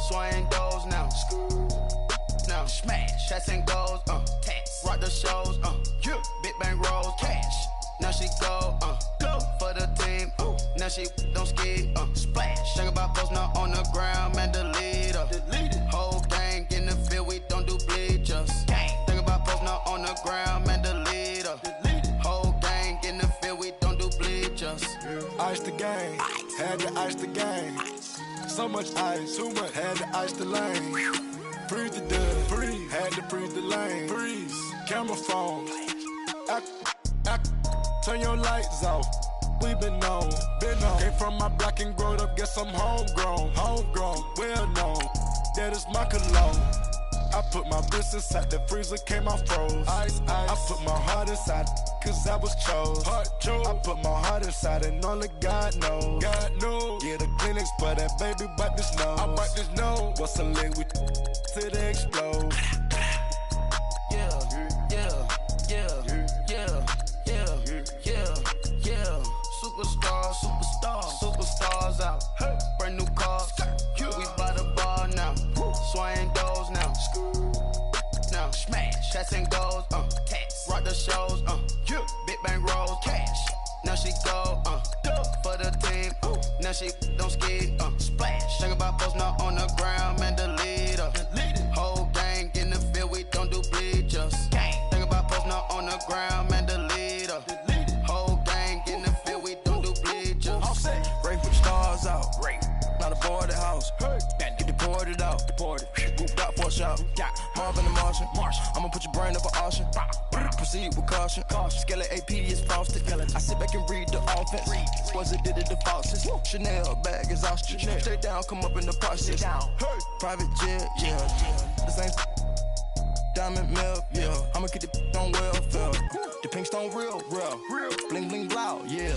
Swaying doors now. Now smash, shots and goals, tax. Rock the shows, yeah. Big bang rolls, cash. Now she go for the team, now she don't ski, splash. Think about posting up on the ground, man, delete her. Whole gang in the field, we don't do bleachers. Think about posting up on the ground, man, delete her. Whole gang in the field, we don't do bleachers. Ice the game, had to ice the game. So much ice, too much, had to ice the lane. Freeze the dub, freeze, had to freeze the lane. Freeze, camera phone. Turn your lights off. We been on. Came from my block and growed up. Guess I'm homegrown, well known. That is my cologne. I put my wrist inside the freezer, came out froze. Ice. I put my heart inside, cause I was chose. I put my heart inside and only God knows. Yeah, the clinics, but that baby wipe this nose. I wipe this nose. What's a leg with till they explode? Superstars out. Brand new cars. We by the bar now. Swaying doors now. Now smash, shots and goals, tax. Rock the shows, yeah. Big bang rolls, cash. Now she go, for the team, now she don't ski, splash. Think about posting up on the ground, man, delete her. Whole gang in the field, we don't do bleachers. Think about posting up on the ground, man, delete her. Whole gang in the field, we don't do bleachers. Ray put the stars out. Not a boarded house. Get deported out. Moved out for a shot. Marvin the Martian. I'ma put your brain up for auction. Proceed with caution. Skeleton AP is frosted. I sit back and read the offense. Was it did it the faucets? Chanel bag is ostrich. Stay down, come up in the process. Private jet, yeah. The same diamond milk, yeah. I'ma get the on welfare. The pink stone real. Bling bling blow, yeah.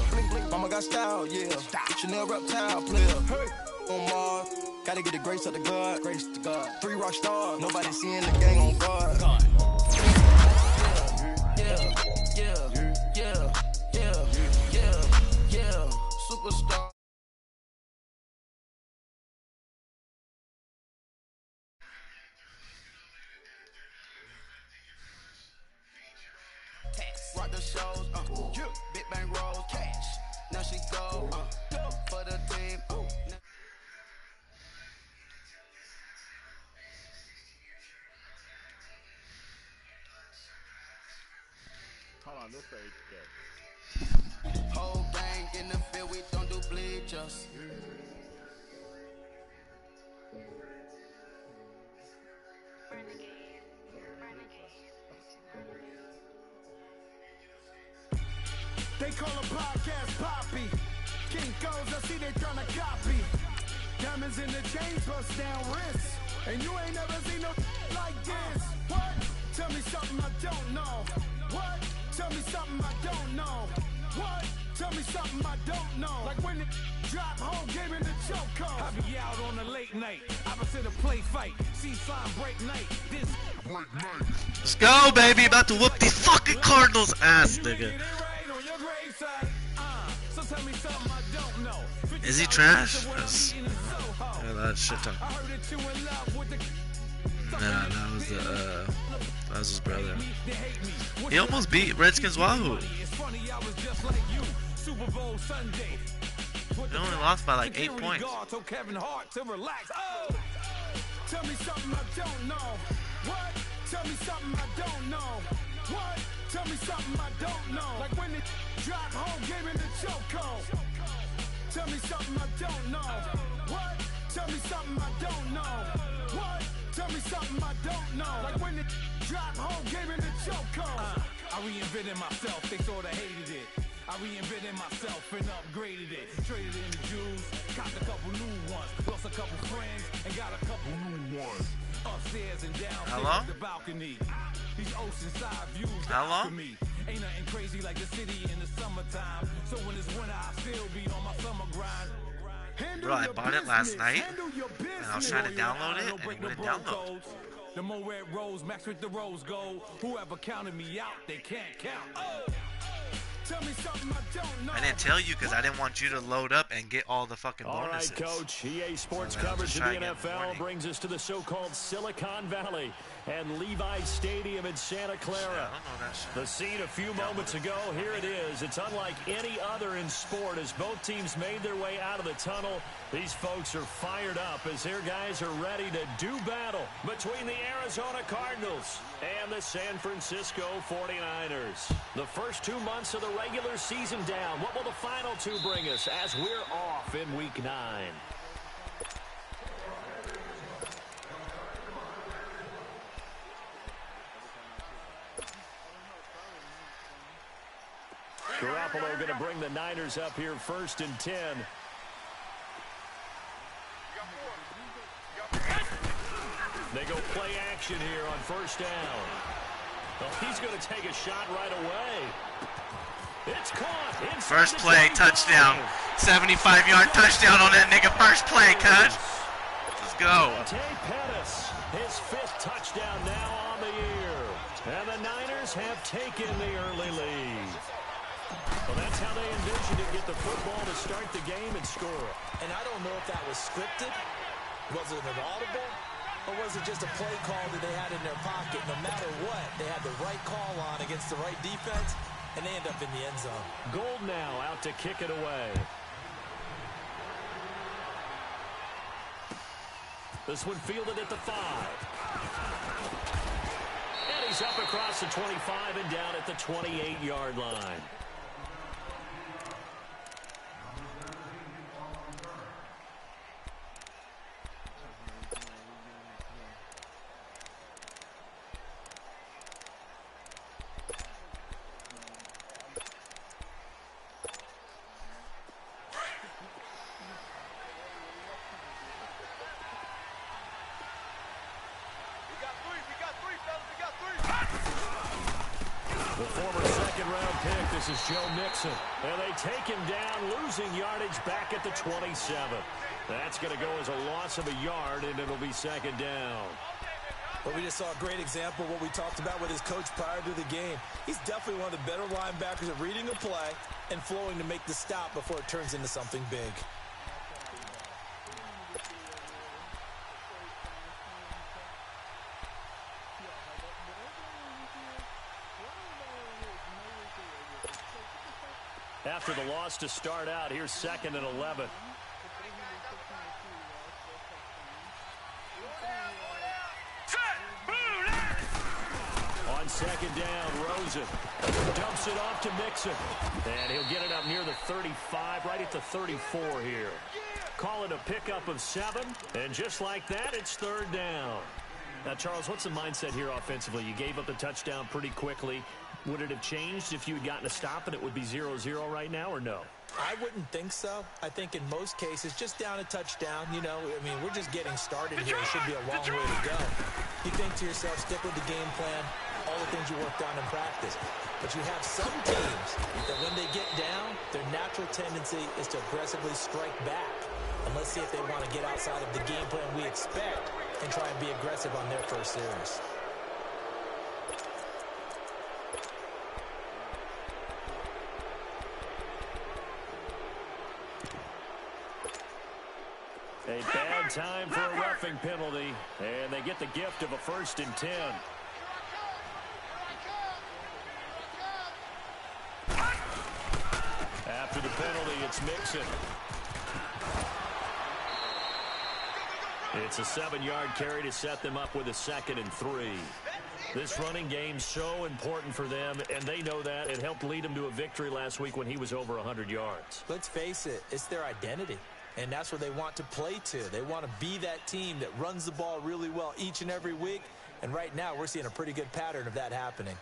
Mama got style, yeah. Chanel reptile player. On Mars, gotta get the grace of the God. 3 rock stars, nobody seeing the gang on guard. Yeah. Superstar. Rock the shows, yeah. Big bang rolls, cash. Now she go, for the team, Hold on, this page good. whole gang in the field, we don't do bleachers. They call a podcast Poppy. King goes, I see they tryna copy. Diamonds in the chains, bust down wrists. And you ain't never seen no like this. What? Tell me something I don't know. What? Tell me something I don't know. What? Tell me something I don't know. Like when it drop home, game in the chokehold. I be out on a late night, opposite a play fight. See sign break night. This break night. Let's go, baby. About to whoop these fucking Cardinals ass, nigga. Is he trash? Yeah, that shit talk. Nah, that was his brother. He almost beat Redskins Wahoo. They only lost by like 8 points. Tell me something I don't know. What? Tell me something I don't know. What? Tell me something I don't know. Like when it drop home, game in the chokehold. Tell me something I don't know. What? Tell me something I don't know. What? Tell me something I don't know. Like when it drop home, game in the chokehold. I reinvented myself, they sorta hated it. I reinvented myself and upgraded it. Traded in the Jews, copped a couple new ones. Lost a couple friends and got a couple new ones. Upstairs and downstairs the balcony. These ocean side views for me. Ain't nothing crazy like the city in the summertime. So when it's winter, I still be on my summer grind. Bro, I bought it last night and I was trying to download it and it wouldn't download. The more red rose, max with the rose gold. Whoever counted me out, they can't count. Tell me something I don't know. I didn't tell you because I didn't want you to load up and get all the fucking bonuses. All right, Coach. EA Sports So I'll coverage just of try the again in the NFL morning. brings us to the so-called Silicon Valley and Levi's Stadium in Santa Clara. I don't know that shit. The scene a few moments ago, here it is. It's unlike any other in sport as both teams made their way out of the tunnel. These folks are fired up as their guys are ready to do battle between the Arizona Cardinals and the San Francisco 49ers. The first 2 months of the regular season down. What will the final two bring us as we're off in Week 9? Garoppolo going to bring the Niners up here 1st and 10. They go play action here on 1st down. Well, he's going to take a shot right away. It's caught. First play, touchdown. 75-yard touchdown on that nigga. First play, cuz. Let's go. Tay Pettis, his 5th touchdown now on the year. And the Niners have taken the early lead. Well, that's how they envisioned it, get the football to start the game and score. And I don't know if that was scripted. Was it an audible? Or was it just a play call that they had in their pocket? No matter what, they had the right call on against the right defense, and they end up in the end zone. Gold now out to kick it away. This one fielded at the 5. And he's up across the 25 and down at the 28-yard line. This is Joe Mixon. And they take him down, losing yardage back at the 27. That's going to go as a loss of a yard, and it'll be 2nd down. But we just saw a great example of what we talked about with his coach prior to the game. He's definitely one of the better linebackers at reading a play and flowing to make the stop before it turns into something big. After the loss to start out, here's 2nd and 11. On 2nd down, Rosen dumps it off to Mixon. And he'll get it up near the 35, right at the 34 here. Call it a pickup of 7, and just like that, it's 3rd down. Now, Charles, what's the mindset here offensively? You gave up the touchdown pretty quickly. Would it have changed if you had gotten a stop and it would be 0-0 right now, or no? I wouldn't think so. I think in most cases, just down a touchdown, you know, I mean, we're just getting started here. It should be a long way to go. You think to yourself, stick with the game plan, all the things you worked on in practice. But you have some teams that when they get down, their natural tendency is to aggressively strike back. And let's see if they want to get outside of the game plan we expect and try and be aggressive on their first series. A bad time for a roughing penalty, and they get the gift of a 1st and 10. After the penalty, it's Mixon. It's a 7-yard carry to set them up with a 2nd and 3. This running game's so important for them, and they know that. It helped lead them to a victory last week when he was over 100 yards. Let's face it, it's their identity. And that's what they want to play to. They want to be that team that runs the ball really well each and every week. And right now, we're seeing a pretty good pattern of that happening.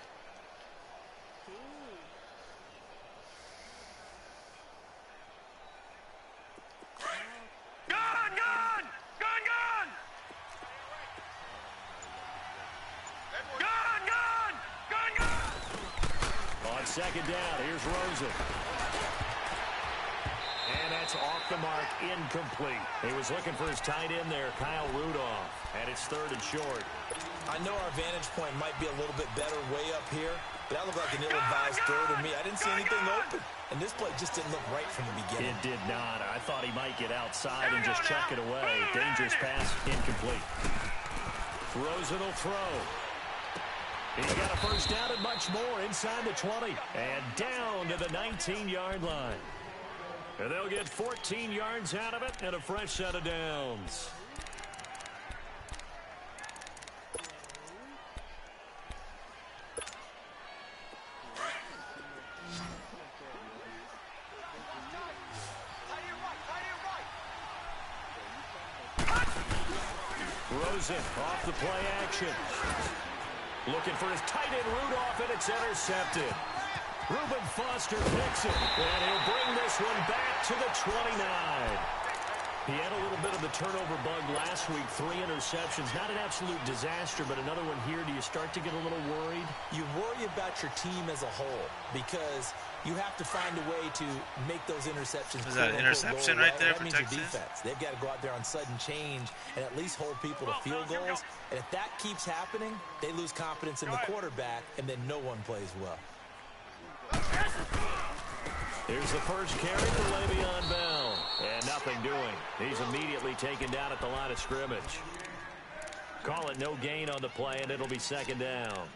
On 2nd down, here's Rosen. And that's off the mark, incomplete. He was looking for his tight end there, Kyle Rudolph. And it's 3rd and short. I know our vantage point might be a little bit better way up here, That looked like an ill-advised throw to me. I didn't see anything open. And this play just didn't look right from the beginning. It did not. I thought he might get outside and just chuck it away. Dangerous pass, incomplete. Rosen will throw. He's got a first down and much more inside the 20. And down to the 19-yard line. And they'll get 14 yards out of it and a fresh set of downs. Rosen off the play action. Looking for his tight end Rudolph, and it's intercepted. Reuben Foster picks it, and he'll bring this one back to the 29. He had a little bit of the turnover bug last week, 3 interceptions. Not an absolute disaster, but another one here. Do you start to get a little worried? You worry about your team as a whole because you have to find a way to make those interceptions. Is that an interception right there for Texas? Defense. They've got to go out there on sudden change and at least hold people to field goals. And if that keeps happening, they lose confidence in the quarterback, and then no one plays well. Here's the first carry for Le'Veon Bell. And nothing doing. He's immediately taken down at the line of scrimmage. Call it no gain on the play, and it'll be second down.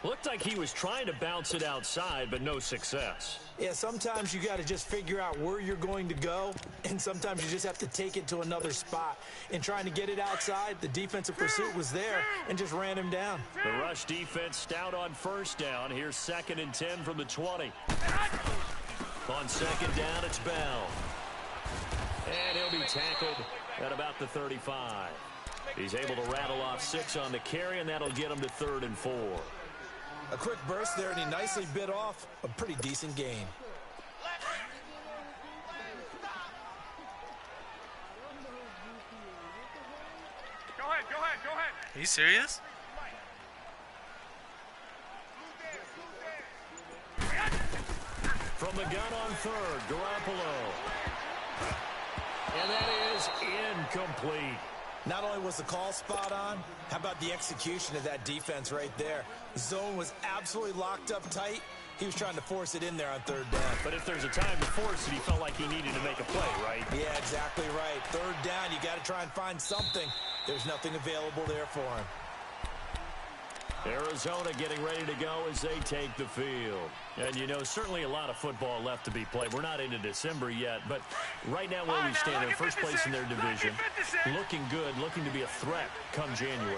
Looked like he was trying to bounce it outside, but no success. Yeah, sometimes you got to just figure out where you're going to go, and sometimes you just have to take it to another spot. In trying to get it outside, the defensive pursuit was there and just ran him down. The rush defense stout on first down. Here's 2nd and 10 from the 20. On second down, it's Bell. And he'll be tackled at about the 35. He's able to rattle off 6 on the carry, and that'll get him to 3rd and 4. A quick burst there, and he nicely bit off a pretty decent gain. Go ahead. Are you serious? From the gun on 3rd, Garoppolo. And that is incomplete. Not only was the call spot on, how about the execution of that defense right there? The zone was absolutely locked up tight. He was trying to force it in there on 3rd down. But if there's a time to force it, he felt like he needed to make a play, right? Yeah, exactly right. 3rd down, you got to try and find something. There's nothing available there for him. Arizona getting ready to go as they take the field. And, you know, certainly a lot of football left to be played. We're not into December yet, but right now where we stand, in first place in their division, looking good, looking to be a threat come January.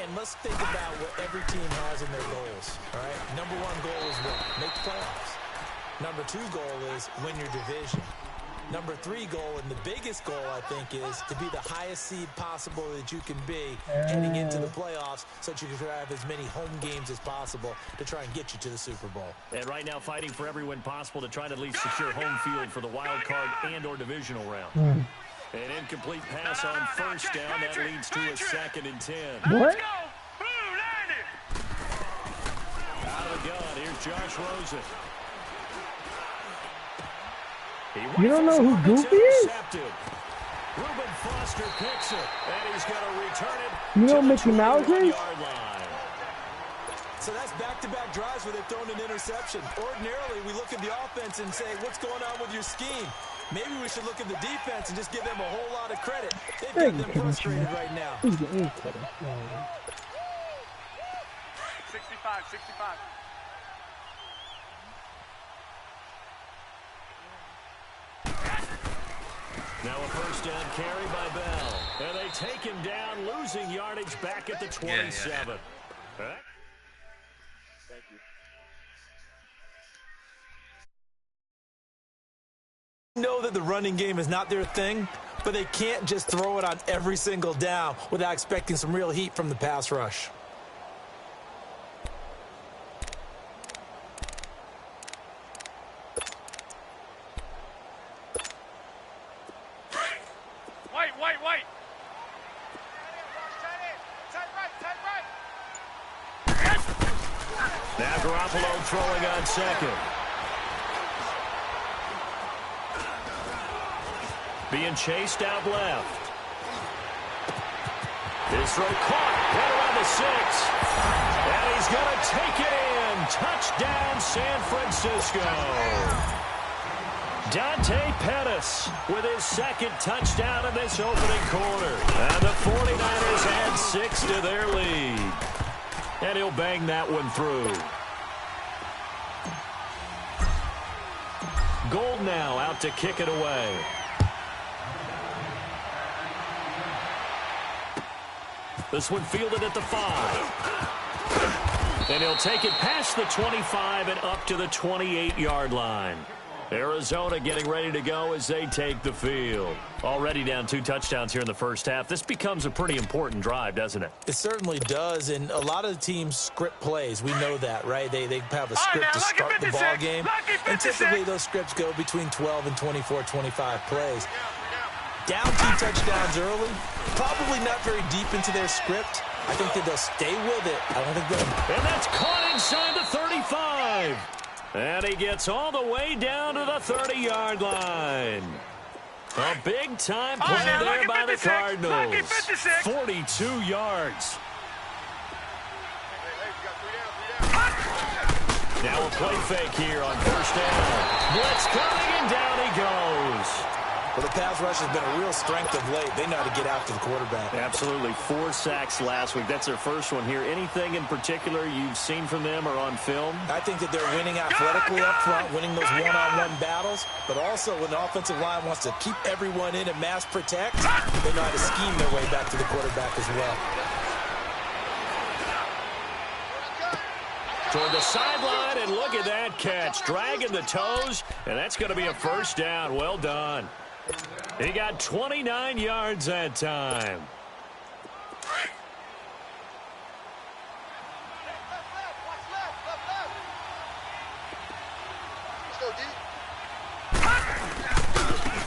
And let's think about what every team has in their goals, all right? Number 1 goal is what? Make the playoffs. Number 2 goal is win your division. Number 3 goal, and the biggest goal, I think, is to be the highest seed possible that you can be heading into the playoffs so that you can have as many home games as possible to try and get you to the Super Bowl. And right now fighting for every win possible to try to at least secure home field for the wild card and or divisional round. An incomplete pass on first down. That leads to a 2nd and 10. What? Out of the gun, here's Josh Rosen. You don't know who Goofy is? Reuben Foster picks it, and he's going to return it. You know Mickey Mouse is? So that's back-to-back drives where they've thrown an interception. Ordinarily, we look at the offense and say, what's going on with your scheme? Maybe we should look at the defense and just give them a whole lot of credit. They've got them frustrated right now. 65. Now a first down carry by Bell. And they take him down, losing yardage back at the 27. Thank you. Know that the running game is not their thing, but they can't just throw it on every single down without expecting some real heat from the pass rush. Wait. Now Garoppolo throwing on second. Being chased out left. His throw caught. Right around the 6. And he's going to take it in. Touchdown, San Francisco. Dante Pettis with his second touchdown in this opening quarter. And the 49ers add 6 to their lead. And he'll bang that one through. Gold now out to kick it away. This one fielded at the 5. And he'll take it past the 25 and up to the 28-yard line. Arizona getting ready to go as they take the field. Already down 2 touchdowns here in the first half. This becomes a pretty important drive, doesn't it? It certainly does, and a lot of the teams script plays. We know that, right? They have a script to start the ball game, and typically those scripts go between 12 and 24, 25 plays. Down 2 touchdowns early, probably not very deep into their script. I think that they'll stay with it. I don't think they'll... And that's caught inside the 35. And he gets all the way down to the 30-yard line. A big-time play there by the Cardinals. 42 yards. Now a play fake here on first down. Blitz coming, and down he goes. Well, the pass rush has been a real strength of late. They know how to get after the quarterback. Absolutely. 4 sacks last week. That's their first one here. Anything in particular you've seen from them or on film? I think that they're winning athletically up front, winning those one-on-one battles, but also when the offensive line wants to keep everyone in and mass protect, they know how to scheme their way back to the quarterback as well. Toward the sideline, and look at that catch. Dragging the toes, and that's going to be a first down. Well done. He got 29 yards that time.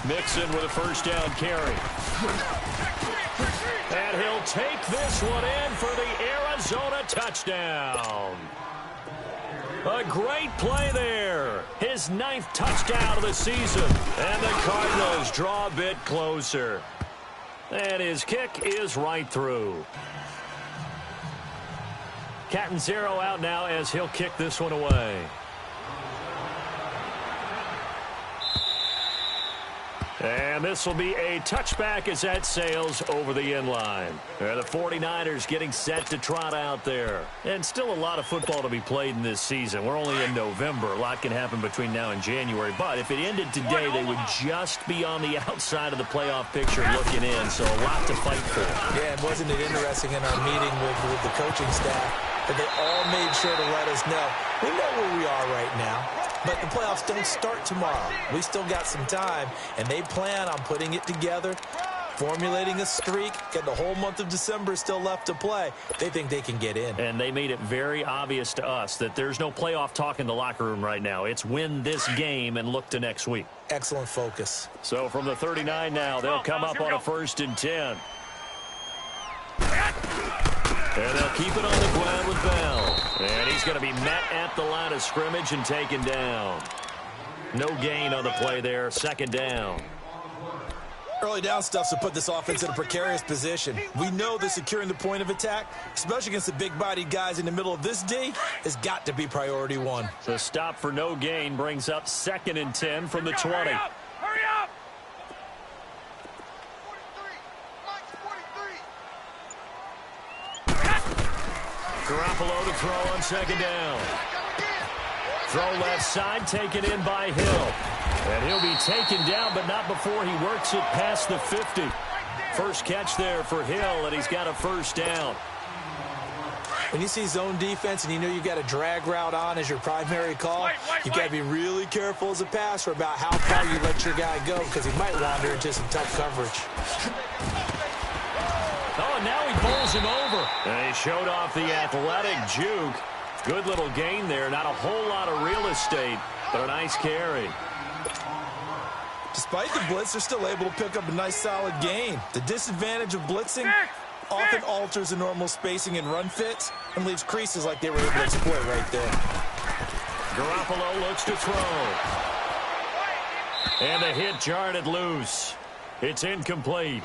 Mixon with a first down carry. And he'll take this one in for the Arizona touchdown. A great play there. His 9th touchdown of the season. And the Cardinals draw a bit closer. And his kick is right through. Catanzaro out now as he'll kick this one away. And this will be a touchback as that sails over the end line. The 49ers getting set to trot out there. And still a lot of football to be played in this season. We're only in November. A lot can happen between now and January. But if it ended today, they would just be on the outside of the playoff picture looking in. So a lot to fight for. Yeah, and wasn't it interesting in our meeting with the coaching staff that they all made sure to let us know. We know where we are right now. But the playoffs don't start tomorrow. We still got some time, and they plan on putting it together, formulating a streak, got the whole month of December still left to play. They think they can get in. And they made it very obvious to us that there's no playoff talk in the locker room right now. It's win this game and look to next week. Excellent focus. So from the 39 now, they'll come up on a 1st and 10. And they'll keep it on the ground with Bell. And he's going to be met at the line of scrimmage and taken down. No gain on the play there. 2nd down. Early down stuff to put this offense in a precarious position. We know that securing the point of attack, especially against the big-bodied guys in the middle of this D, has got to be priority 1. The stop for no gain brings up 2nd and 10 from the 20. Hurry up! Garoppolo to throw on 2nd down. Throw left side, taken in by Hill. And he'll be taken down, but not before he works it past the 50. First catch there for Hill, and he's got a 1st down. When you see zone defense and you know you've got a drag route on as your primary call, you've got to be really careful as a passer about how far you let your guy go because he might wander into some tough coverage. Oh, and now he bowls him over. And he showed off the athletic juke. Good little gain there. Not a whole lot of real estate, but a nice carry. Despite the blitz, they're still able to pick up a nice solid gain. The disadvantage of blitzing often alters the normal spacing and run fits and leaves creases like they were able to exploit right there. Garoppolo looks to throw. And the hit jarred it loose. It's incomplete.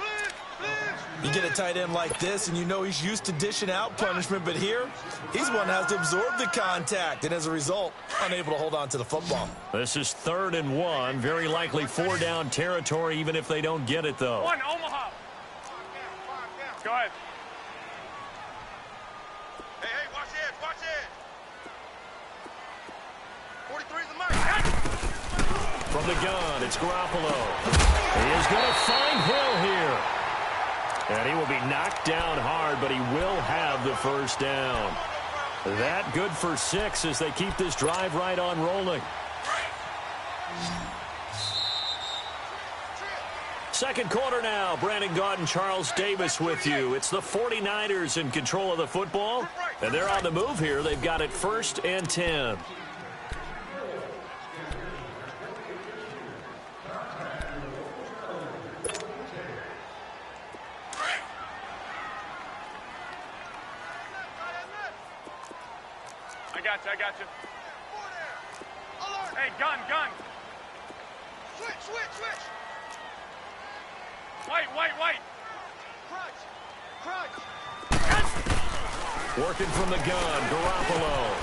You get a tight end like this, and you know he's used to dishing out punishment, but here, he's one that has to absorb the contact, and as a result, unable to hold on to the football. This is 3rd and 1. Very likely 4-down territory, even if they don't get it, though. One, Omaha. Go ahead. Hey, watch it, watch it. 43 is the mark. From the gun, it's Garoppolo. He is going to find Hill here. And he will be knocked down hard, but he will have the first down. That good for 6 as they keep this drive right on rolling. Second quarter now. Brandon Gaudin and Charles Davis with you. It's the 49ers in control of the football, and they're on the move here. They've got it 1st and 10. I got you. Hey, gun. Switch. White. Crunch. Working from the gun, Garoppolo.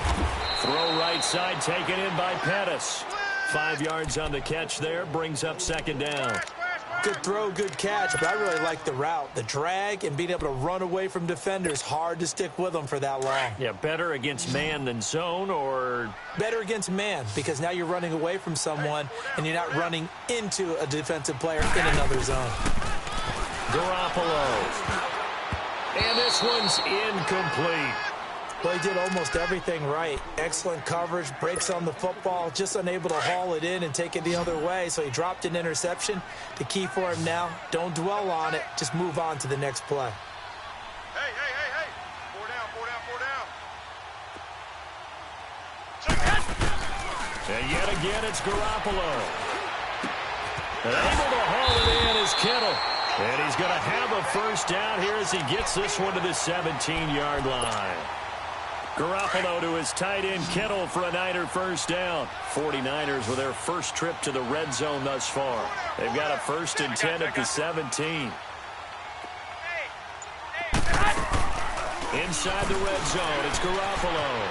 Throw right side, taken in by Pettis. 5 yards on the catch there, brings up 2nd down. Good throw, good catch, but I really like the route. The drag and being able to run away from defenders, hard to stick with them for that long. Yeah, better against man than zone, or Better against man, because now you're running away from someone and you're not running into a defensive player in another zone. Garoppolo. And this one's incomplete. Well, he did almost everything right. Excellent coverage, breaks on the football, just unable to haul it in and take it the other way, so he dropped an interception. The key for him now, don't dwell on it, just move on to the next play. Hey. 4 down. And yet again, it's Garoppolo. And able to haul it in is Kittle. And he's going to have a first down here as he gets this one to the 17-yard line. Garoppolo to his tight end Kittle for a Niner first down. 49ers with their first trip to the red zone thus far. They've got a 1st and 10 at the 17. Inside the red zone, it's Garoppolo.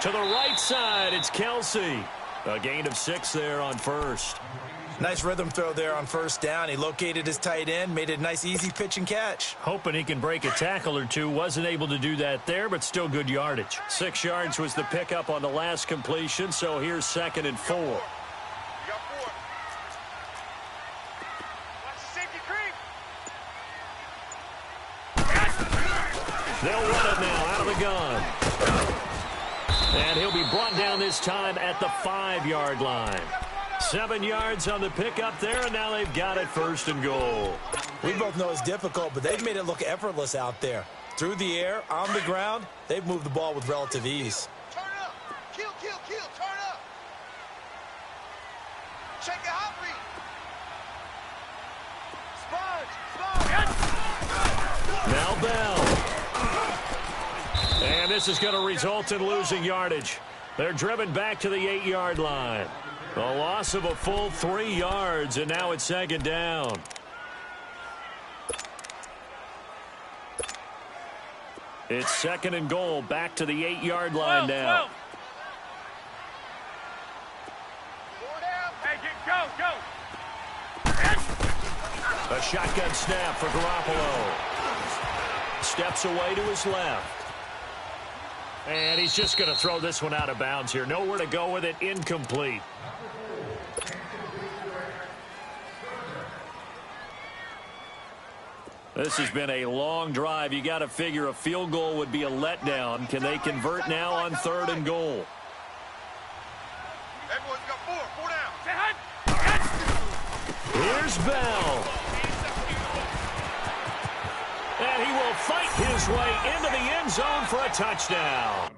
To the right side, it's Kelsey. A gain of 6 there on 1st. Nice rhythm throw there on 1st down. He located his tight end, made it a nice easy pitch and catch. Hoping he can break a tackle or two. Wasn't able to do that there, but still good yardage. 6 yards was the pickup on the last completion, so here's 2nd and 4. You got 4. Watch the safety creep. They'll run it now out of the gun. And he'll be brought down this time at the 5-yard line. 7 yards on the pickup there, and now they've got it 1st and goal. We both know it's difficult, but they've made it look effortless out there. Through the air, on the ground, they've moved the ball with relative ease. Turn up. Kill. Turn up. Check the hot Now Bell. And this is going to result in losing yardage. They're driven back to the 8-yard line. A loss of a full 3 yards, and now it's 2nd down. It's 2nd and goal, back to the 8-yard line now. Hey, go. A shotgun snap for Garoppolo. Steps away to his left. And he's just going to throw this one out of bounds here. Nowhere to go with it, incomplete. This has been a long drive. You got to figure a field goal would be a letdown. Can they convert now on 3rd and goal? Hey, boys, you got 4 down. Here's Bell. And he will fight his way into the end zone for a touchdown.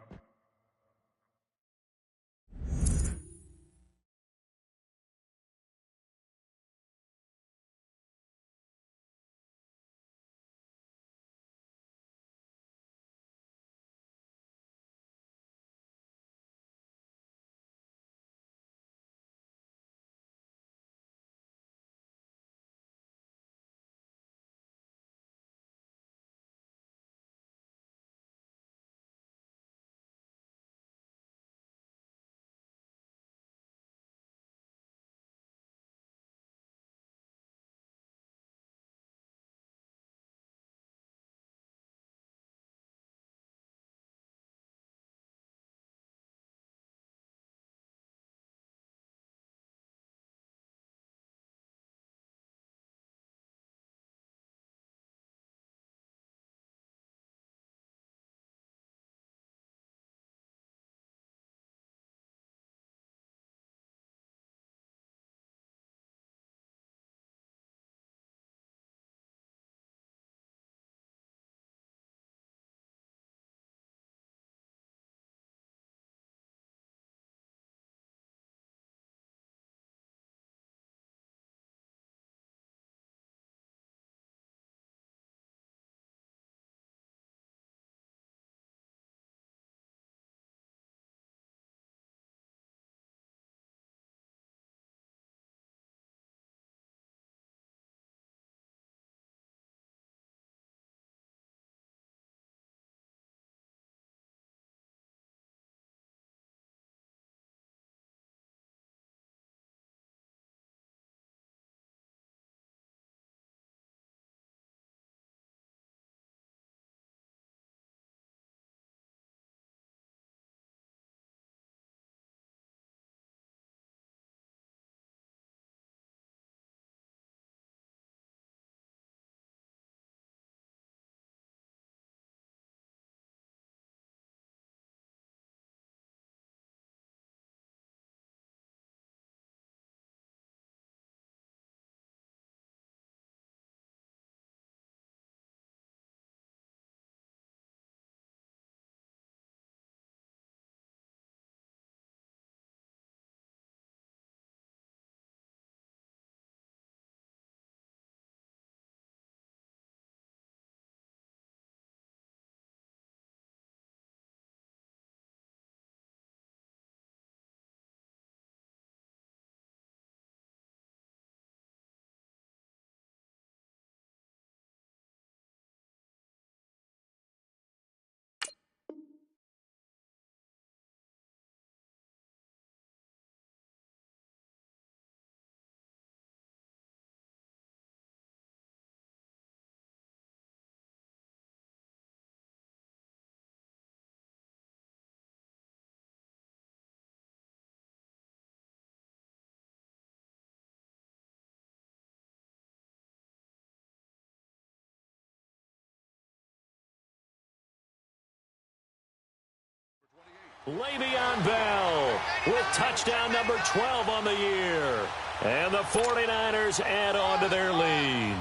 Le'Veon Bell with touchdown number 12 on the year. And the 49ers add on to their lead.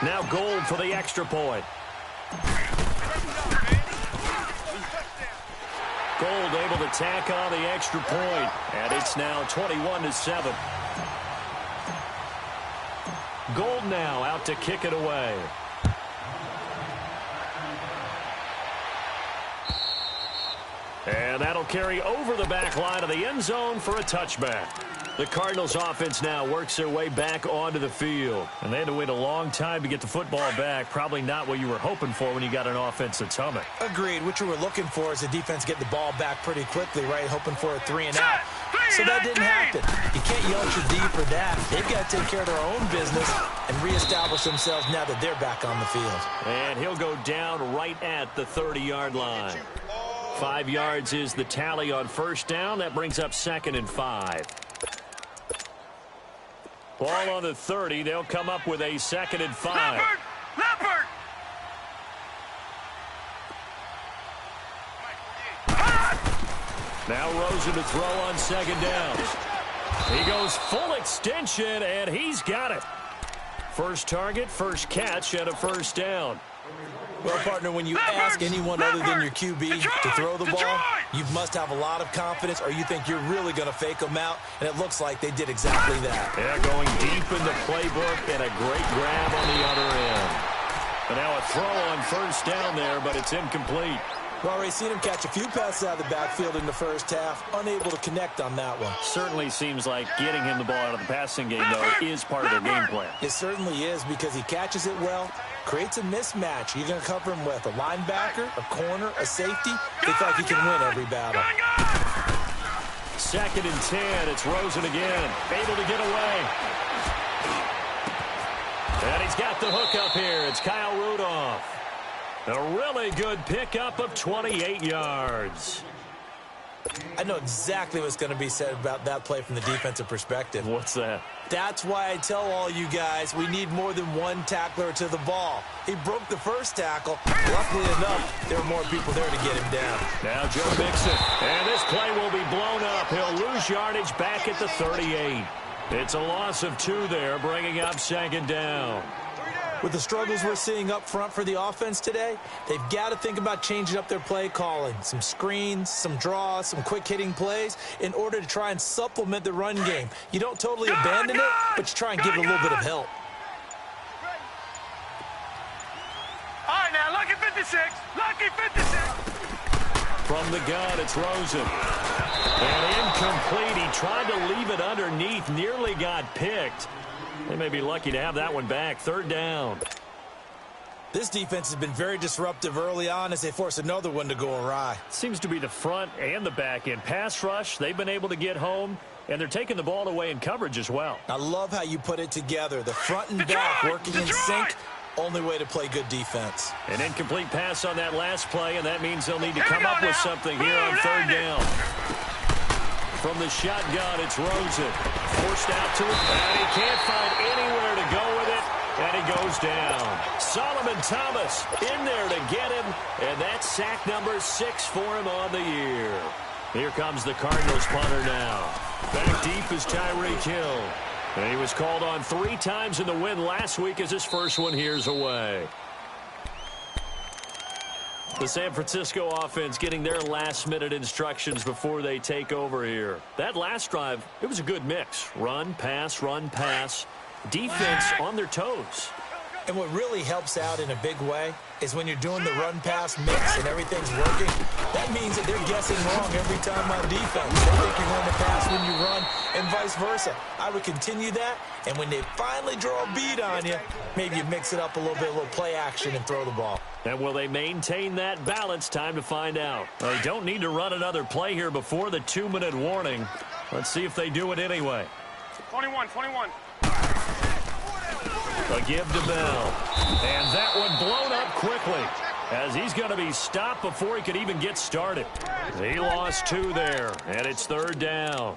Now Gold for the extra point. Gold able to tack on the extra point, and it's now 21-7. Gold now out to kick it away. And that'll carry over the back line of the end zone for a touchback. The Cardinals offense now works their way back onto the field. And they had to wait a long time to get the football back. Probably not what you were hoping for when you got an offense that's humming. Agreed. What you were looking for is the defense get the ball back pretty quickly, right? Hoping for a 3-and-out. So that didn't happen. You can't yell at your D for that. They've got to take care of their own business and reestablish themselves now that they're back on the field. And he'll go down right at the 30-yard line. 5 yards is the tally on first down. That brings up 2nd and 5. Ball on the 30. They'll come up with a 2nd and 5. Leopard! Now Rosen to throw on 2nd down. He goes full extension, and he's got it. First target, first catch, and a first down. Well, partner, when you ask anyone other than your QB to throw the ball, you must have a lot of confidence, or you think you're really going to fake them out, and it looks like they did exactly that. Yeah, going deep in the playbook, and a great grab on the other end. And now a throw on first down there, but it's incomplete. We've already seen him catch a few passes out of the backfield in the first half, unable to connect on that one. Certainly seems like getting him the ball out of the passing game, though, is part of their game plan. It certainly is, because he catches it well, creates a mismatch. You're going to cover him with a linebacker, a corner, a safety. They feel like he can win every battle. 2nd and 10. It's Rosen again, able to get away. And he's got the hook up here. It's Kyle Rudolph. A really good pickup of 28 yards. I know exactly what's going to be said about that play from the defensive perspective. What's that? That's why I tell all you guys we need more than one tackler to the ball. He broke the first tackle. Luckily enough, there were more people there to get him down. Now Joe Mixon. And this play will be blown up. He'll lose yardage back at the 38. It's a loss of 2 there, bringing up 2nd down. With the struggles we're seeing up front for the offense today, they've got to think about changing up their play calling. Some screens, some draws, some quick-hitting plays in order to try and supplement the run game. You don't totally abandon it, but you try and give it a little bit of help. All right, now, lucky 56. Lucky 56. From the gun, it's Rosen. And incomplete. He tried to leave it underneath, nearly got picked. They may be lucky to have that one back. 3rd down. This defense has been very disruptive early on as they force another one to go awry. Seems to be the front and the back end. Pass rush, they've been able to get home, and they're taking the ball away in coverage as well. I love how you put it together. The front and back working in sync. Only way to play good defense. An incomplete pass on that last play, and that means they'll need to come up with something here on 3rd down. From the shotgun, it's Rosen. Forced out to it, and he can't find anywhere to go with it, and he goes down. Solomon Thomas in there to get him, and that's sack number 6 for him on the year. Here comes the Cardinals punter now. Back deep is Tyreek Hill. And he was called on 3 times in the win last week as his first one here's away. The San Francisco offense getting their last-minute instructions before they take over here. That last drive, it was a good mix. Run, pass, defense on their toes. And what really helps out in a big way is when you're doing the run-pass mix and everything's working, that means that they're guessing wrong every time on defense. They think you're going to pass when you run and vice versa. I would continue that, and when they finally draw a beat on you, maybe you mix it up a little bit, a little play action, and throw the ball. And will they maintain that balance? Time to find out. They don't need to run another play here before the 2-minute warning. Let's see if they do it anyway. 21. A give to Bell. And that one blown up quickly as he's going to be stopped before he could even get started. He lost 2 there, and it's 3rd down.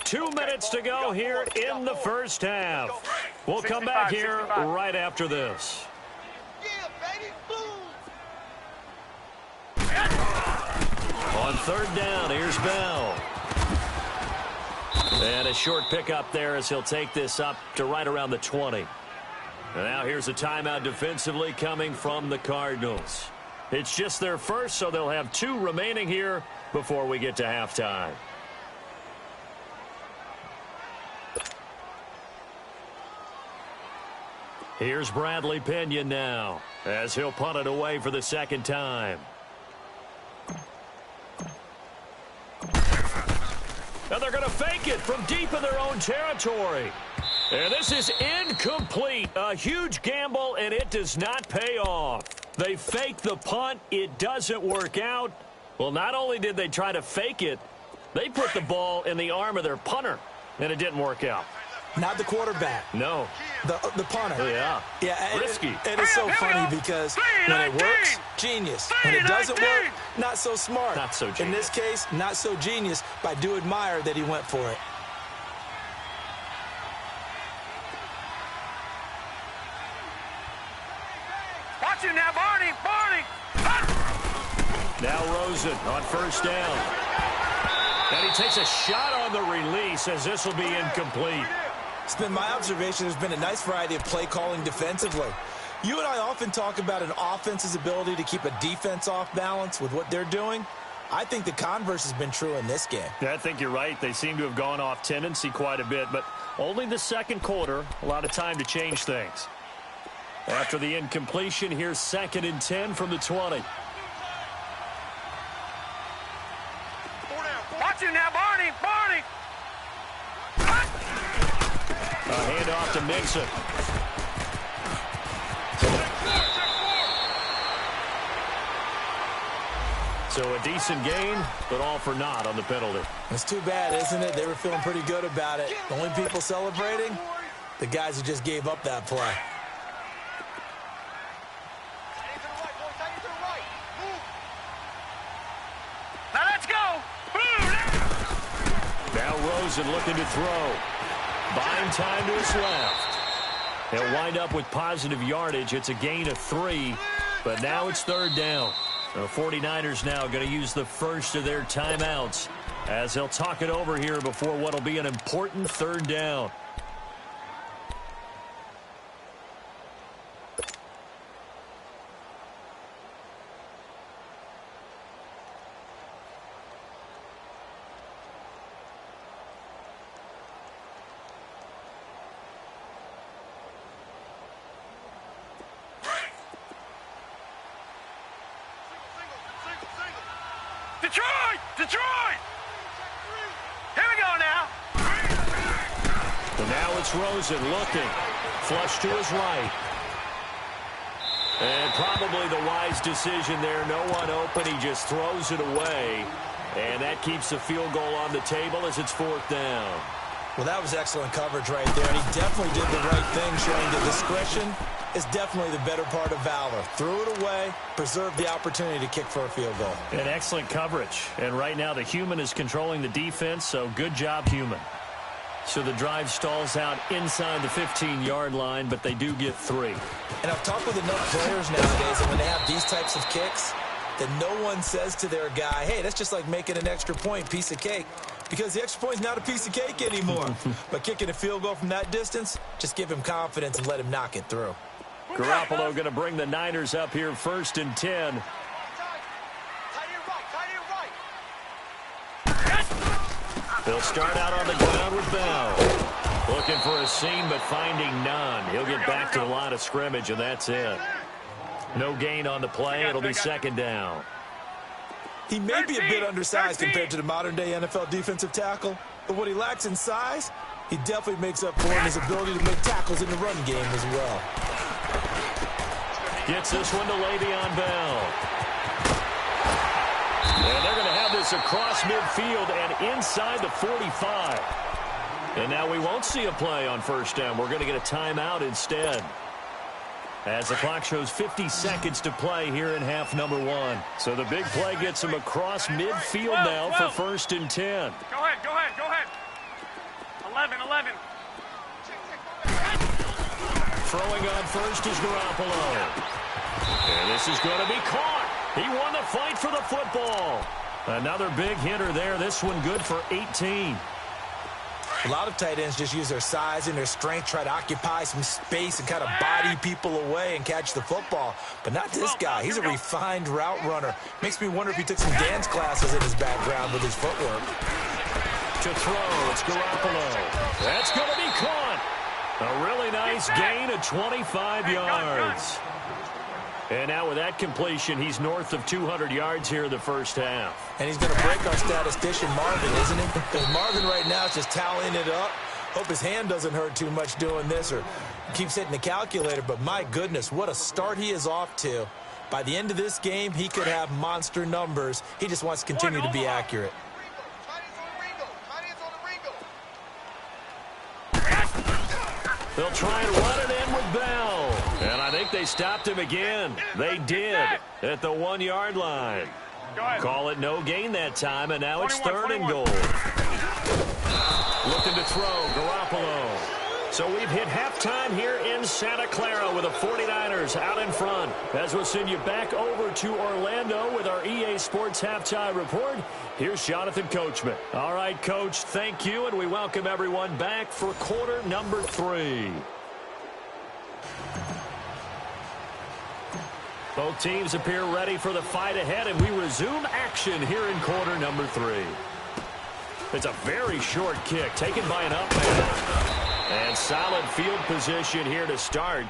2 minutes to go here in the first half. We'll come back here right after this. On third down. Here's Bell. And a short pickup there as he'll take this up to right around the 20. And now here's a timeout defensively coming from the Cardinals. It's just their first, so they'll have 2 remaining here before we get to halftime. Here's Bradley Pinion now as he'll punt it away for the second time. And they're going to fake it from deep in their own territory. And this is incomplete. A huge gamble, and it does not pay off. They fake the punt. It doesn't work out. Well, not only did they try to fake it, they put the ball in the arm of their punter, and it didn't work out. Not the quarterback. No. The punter. Yeah. Yeah. Risky. And it's so funny because when it works, genius. When it doesn't work, not so smart. Not so genius. In this case, not so genius, but I do admire that he went for it. Watch it now, Barney. Now Rosen on first down. And he takes a shot on the release as this will be incomplete. It's been my observation there's been a nice variety of play calling defensively. You and I often talk about an offense's ability to keep a defense off balance with what they're doing. I think the converse has been true in this game. Yeah, I think you're right. They seem to have gone off tendency quite a bit, but only the second quarter, a lot of time to change things. After the incompletion, here's 2nd and 10 from the 20. Watch it now, Barney. A handoff to Mixon. So a decent gain, but all for naught on the penalty. It's too bad, isn't it? They were feeling pretty good about it. The only people celebrating, the guys who just gave up that play. Now let's go. Now Rosen looking to throw. Buying time to his left. They'll wind up with positive yardage. It's a gain of 3, but now it's third down. The 49ers now going to use the first of their timeouts as they'll talk it over here before what will be an important third down. Detroit! Here we go now. And now it's Rosen looking. Flush to his right. And probably the wise decision there. No one open. He just throws it away. And that keeps the field goal on the table as it's 4th down. Well, that was excellent coverage right there. And he definitely did the right thing, showing that discretion is definitely the better part of valor. Threw it away, preserved the opportunity to kick for a field goal. And excellent coverage. And right now the human is controlling the defense, so good job, human. So the drive stalls out inside the 15-yard line, but they do get 3. And I've talked with enough players nowadays, and when they have these types of kicks, that no one says to their guy, hey, that's just like making an extra point, piece of cake. Because the extra point is not a piece of cake anymore. But kicking a field goal from that distance, just give him confidence and let him knock it through. Garoppolo going to bring the Niners up here 1st and 10. They'll start out on the ground with Bell. Looking for a seam, but finding none. He'll get back to the line of scrimmage, and that's it. No gain on the play. It'll be 2nd down. He may be a bit undersized compared to the modern-day NFL defensive tackle, but what he lacks in size, he definitely makes up for in his ability to make tackles in the run game as well. Gets this one to Le'Veon Bell. And they're going to have this across midfield and inside the 45. And now we won't see a play on 1st down. We're going to get a timeout instead. As the clock shows 50 seconds to play here in half number 1. So the big play gets him across midfield now for 1st and 10. Go ahead. 11. Throwing on first is Garoppolo. And this is going to be caught. He won the fight for the football. Another big hitter there. This one good for 18. A lot of tight ends just use their size and their strength, try to occupy some space and kind of body people away and catch the football. But not this guy. He's a refined route runner. Makes me wonder if he took some dance classes in his background with his footwork. To throw, it's Garoppolo. That's going to be caught. A really nice gain of 25 yards. And now with that completion, he's north of 200 yards here in the first half. And he's going to break our statistician Marvin, isn't he? Because Marvin right now is just tallying it up. Hope his hand doesn't hurt too much doing this or keeps hitting the calculator. But my goodness, what a start he is off to. By the end of this game, he could have monster numbers. He just wants to continue to be accurate. They'll try and run it in with Bell. And I think they stopped him again. They did at the 1-yard line. Call it no gain that time, and now it's 3rd and goal. Looking to throw, Garoppolo. So we've hit halftime here in Santa Clara with the 49ers out in front. As we'll send you back over to Orlando with our EA Sports Halftime Report. Here's Jonathan Coachman. All right, Coach, thank you, and we welcome everyone back for quarter number 3. Both teams appear ready for the fight ahead, and we resume action here in quarter number 3. It's a very short kick taken by an up man. And solid field position here to start.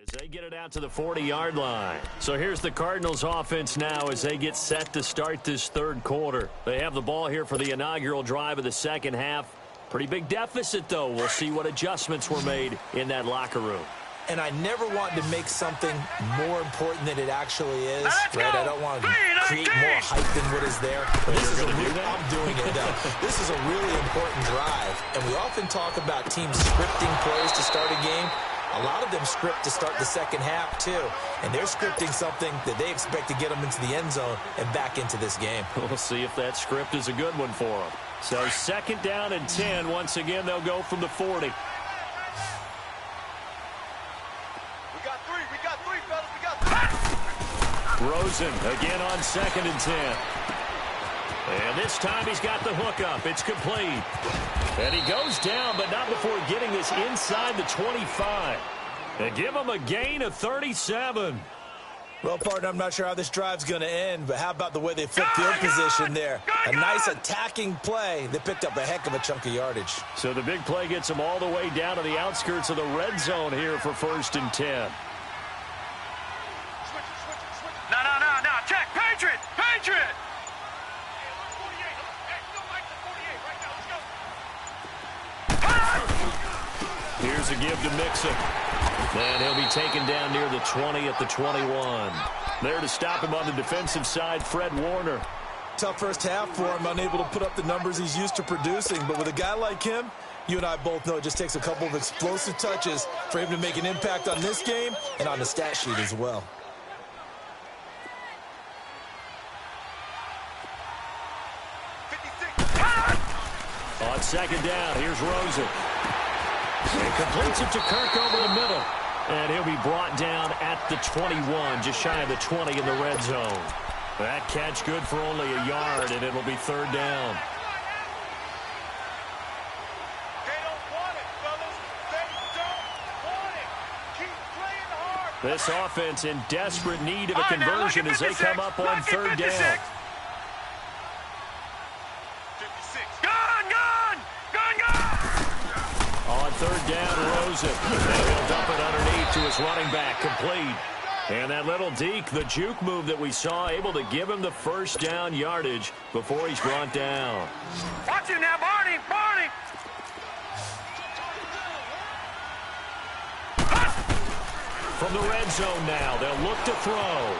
As they get it out to the 40-yard line. So here's the Cardinals offense now as they get set to start this 3rd quarter. They have the ball here for the inaugural drive of the second half. Pretty big deficit, though. We'll see what adjustments were made in that locker room. And I never want to make something more important than it actually is. Right? I don't want to create more hype than what is there. But this is I'm doing it, though. This is a really important drive. And we often talk about teams scripting plays to start a game. A lot of them script to start the second half, too. And they're scripting something that they expect to get them into the end zone and back into this game. We'll see if that script is a good one for them. So 2nd down and 10. Once again, they'll go from the 40. We got 3, fellas. We got 3. Rosen again on 2nd and 10. And this time he's got the hook up. It's complete. And he goes down, but not before getting this inside the 25. And give him a gain of 37. Well, partner, I'm not sure how this drive's going to end, but how about the way they flipped field position there? A nice attacking play. They picked up a heck of a chunk of yardage. So the big play gets them all the way down to the outskirts of the red zone here for 1st and 10. No. Check. Patriot. Here's a give to Mixon. And he'll be taken down near the 20 at the 21. There to stop him on the defensive side, Fred Warner. Tough first half for him, unable to put up the numbers he's used to producing. But with a guy like him, you and I both know it just takes a couple of explosive touches for him to make an impact on this game and on the stat sheet as well. On 2nd down, here's Rosen. He completes it to Kirk over the middle. And he'll be brought down at the 21, just shy of the 20 in the red zone. That catch good for only a yard, and it'll be 3rd down. They don't want it, fellas. They don't want it. Keep playing hard. This offense in desperate need of a conversion as they come up on 3rd down. On 3rd down, Rosen. And he'll dump it underneath to his running back, complete. And that little deke, the juke move that we saw, able to give him the 1st down yardage before he's brought down. Watch him now, Barney. From the red zone now, they'll look to throw.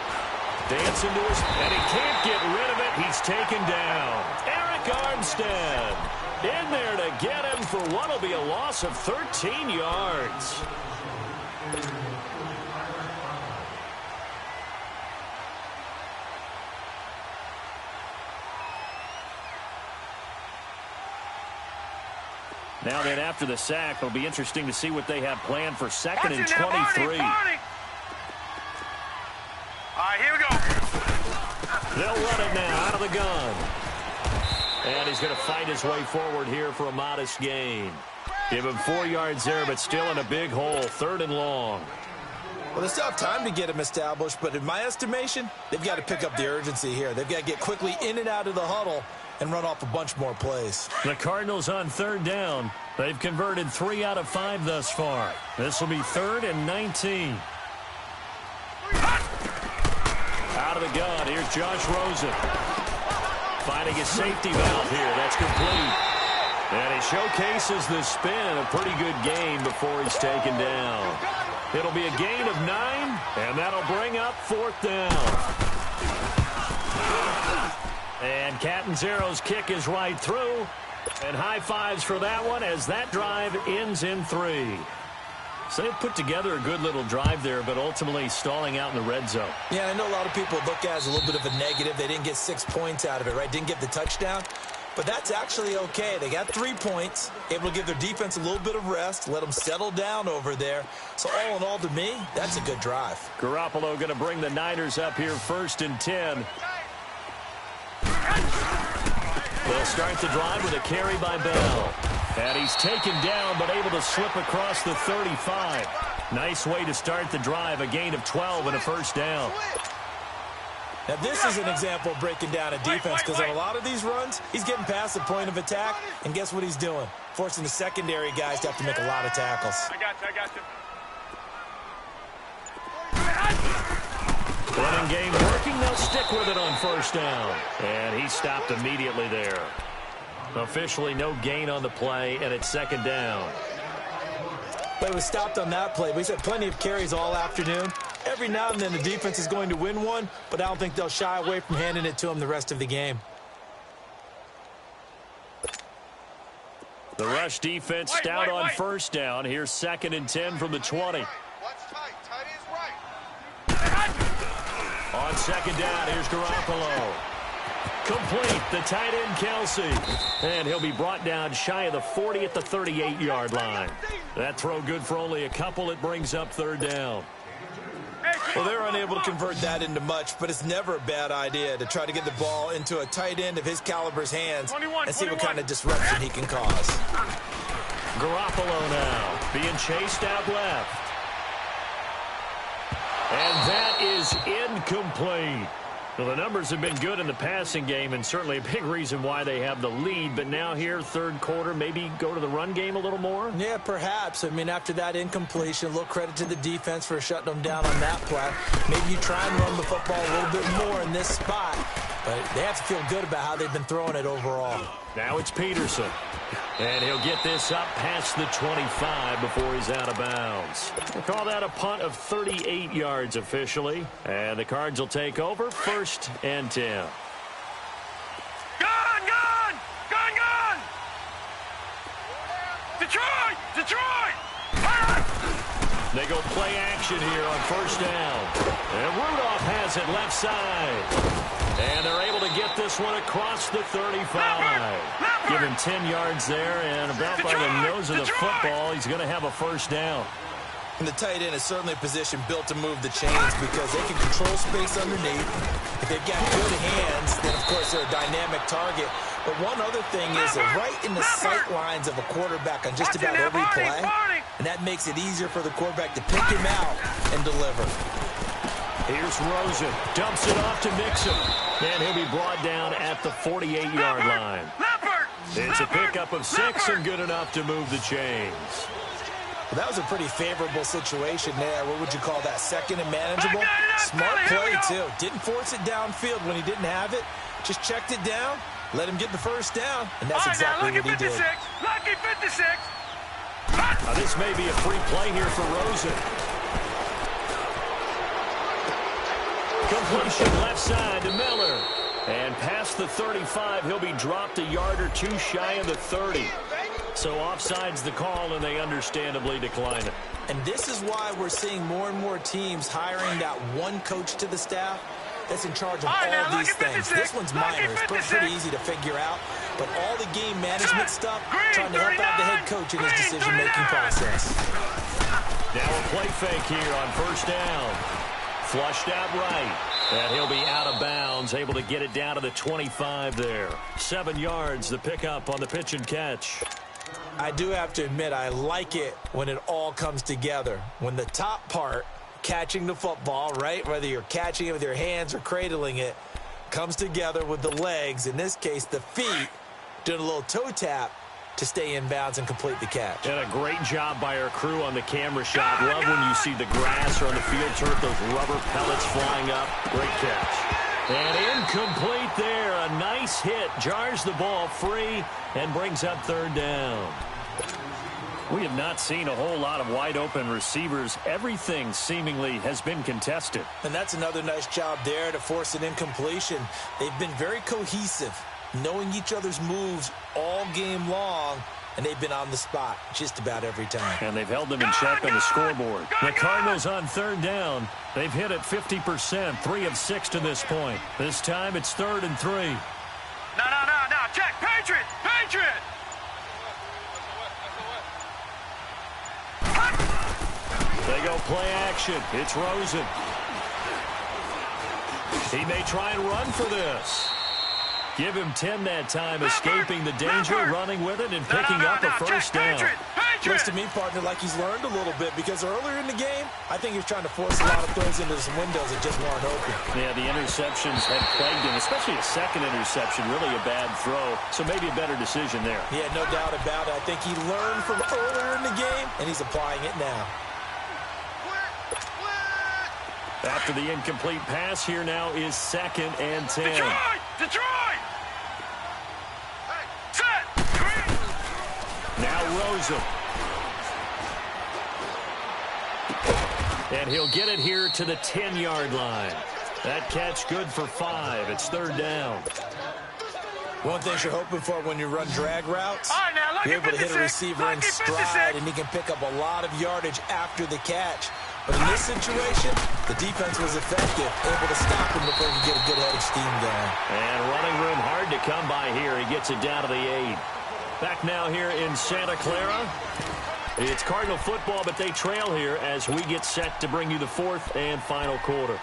Dancing to his, and he can't get rid of it. He's taken down. Eric Armstead in there to get him for what will be a loss of 13 yards. Now then, after the sack, it'll be interesting to see what they have planned for second and 23. All right, here we go. They'll run it now out of the gun. And he's going to fight his way forward here for a modest gain. Give him 4 yards there, but still in a big hole, 3rd and long. Well, they still have time to get him established, but in my estimation, they've got to pick up the urgency here. They've got to get quickly in and out of the huddle and run off a bunch more plays. The Cardinals on 3rd down. They've converted 3 out of 5 thus far. This will be 3rd and 19. Out of the gun, here's Josh Rosen. Finding his safety valve here. That's complete. And he showcases the spin. A pretty good gain before he's taken down. It'll be a gain of 9, and that'll bring up 4th down. And Catanzaro's kick is right through. And high fives for that one as that drive ends in 3. So they've put together a good little drive there, but ultimately stalling out in the red zone. Yeah, I know a lot of people look at it as a little bit of a negative. They didn't get 6 points out of it, right? Didn't get the touchdown. But that's actually okay. They got 3 points, able to give their defense a little bit of rest, let them settle down over there. So all in all, to me, that's a good drive. Garoppolo going to bring the Niners up here 1st and 10. They'll start the drive with a carry by Bell. And he's taken down, but able to slip across the 35. Nice way to start the drive, a gain of 12 and a 1st down. Now, this is an example of breaking down a defense because on a lot of these runs, he's getting past the point of attack, and guess what he's doing? Forcing the secondary guys to have to make a lot of tackles. I got you. Running game working. They'll stick with it on 1st down. And he stopped immediately there. Officially no gain on the play, and it's 2nd down. But it was stopped on that play. We've had plenty of carries all afternoon. Every now and then the defense is going to win one, but I don't think they'll shy away from handing it to him the rest of the game. The rush defense stout on 1st down. Here's 2nd and 10 from the 20. What's tight? Tight is right. On 2nd down, here's Garoppolo. Complete, the tight end Kelsey. And he'll be brought down shy of the 40 at the 38-yard line. That throw good for only a couple. It brings up 3rd down. Well, they're unable to convert that into much, but it's never a bad idea to try to get the ball into a tight end of his caliber's hands and see what kind of disruption he can cause. Garoppolo now being chased out left. And that is incomplete. Well, the numbers have been good in the passing game and certainly a big reason why they have the lead. But now here, 3rd quarter, maybe go to the run game a little more? Yeah, perhaps. I mean, after that incompletion, a little credit to the defense for shutting them down on that play. Maybe you try and run the football a little bit more in this spot. But they have to feel good about how they've been throwing it overall. Now it's Peterson. And he'll get this up past the 25 before he's out of bounds. We'll call that a punt of 38 yards officially. And the Cards will take over 1st and 10. Gun! Detroit! They go play action here on 1st down. And Rudolph has it left side. And they're able to get this one across the 35. Give him 10 yards there, and about by the nose of the football, he's going to have a 1st down. And the tight end is certainly a position built to move the chains because they can control space underneath. If they've got good hands, then, of course, they're a dynamic target. But one other thing is they're right in the sight lines of a quarterback on just about every play. And that makes it easier for the quarterback to pick him out and deliver. Here's Rosen. Dumps it off to Mixon. And he'll be brought down at the 48-yard line. It's a pickup of 6 and good enough to move the chains. Well, that was a pretty favorable situation there. What would you call that? 2nd and manageable? Smart play, too. Didn't force it downfield when he didn't have it. Just checked it down, let him get the 1st down, and that's exactly what he did. Lucky 56. This may be a free play here for Rosen. Completion left side to Miller. And past the 35, he'll be dropped a yard or two shy of the 30. So offside's the call, and they understandably decline it. And this is why we're seeing more and more teams hiring that one coach to the staff that's in charge of all these things. This one's minor. It's pretty easy to figure out. But all the game management stuff, trying to help out the head coach in his decision-making process. Now a play fake here on first down. Flushed out right. And he'll be out of bounds, able to get it down to the 25 there. 7 yards, the pickup on the pitch and catch. I do have to admit, I like it when it all comes together. When the top part, catching the football, right, whether you're catching it with your hands or cradling it, comes together with the legs, in this case the feet, doing a little toe tap to stay in bounds and complete the catch. And a great job by our crew on the camera shot. Love when you see the grass or on the field turf, those rubber pellets flying up. Great catch. And incomplete there. A nice hit. Jars the ball free and brings up third down. We have not seen a whole lot of wide open receivers. Everything seemingly has been contested. And that's another nice job there to force an incompletion. They've been very cohesive, knowing each other's moves all game long, and they've been on the spot just about every time. And they've held them in check on the scoreboard. The Cardinals on third down. They've hit it 50%, 3 of 6 to this point. This time it's 3rd and 3. No. Check. Patriot. They go play action. It's Rosen. He may try and run for this. Give him 10 that time, escaping the danger, running with it, and picking up a first down. Looks to me, partner, like he's learned a little bit, because earlier in the game, I think he was trying to force a lot of throws into some windows that just weren't open. Yeah, the interceptions had plagued him, especially a second interception, really a bad throw. So maybe a better decision there. Yeah, no doubt about it. I think he learned from earlier in the game, and he's applying it now. After the incomplete pass, here now is 2nd and 10. Detroit! Set! Now Rosen. And he'll get it here to the 10-yard line. That catch good for 5. It's 3rd down. One thing you're hoping for when you run drag routes, you're able to hit a receiver in stride, and he can pick up a lot of yardage after the catch. But in this situation, the defense was effective, able to stop him before he could get a good head of steam going. And running room hard to come by here. He gets it down to the 8. Back now here in Santa Clara. It's Cardinal football, but they trail here as we get set to bring you the 4th and final quarter.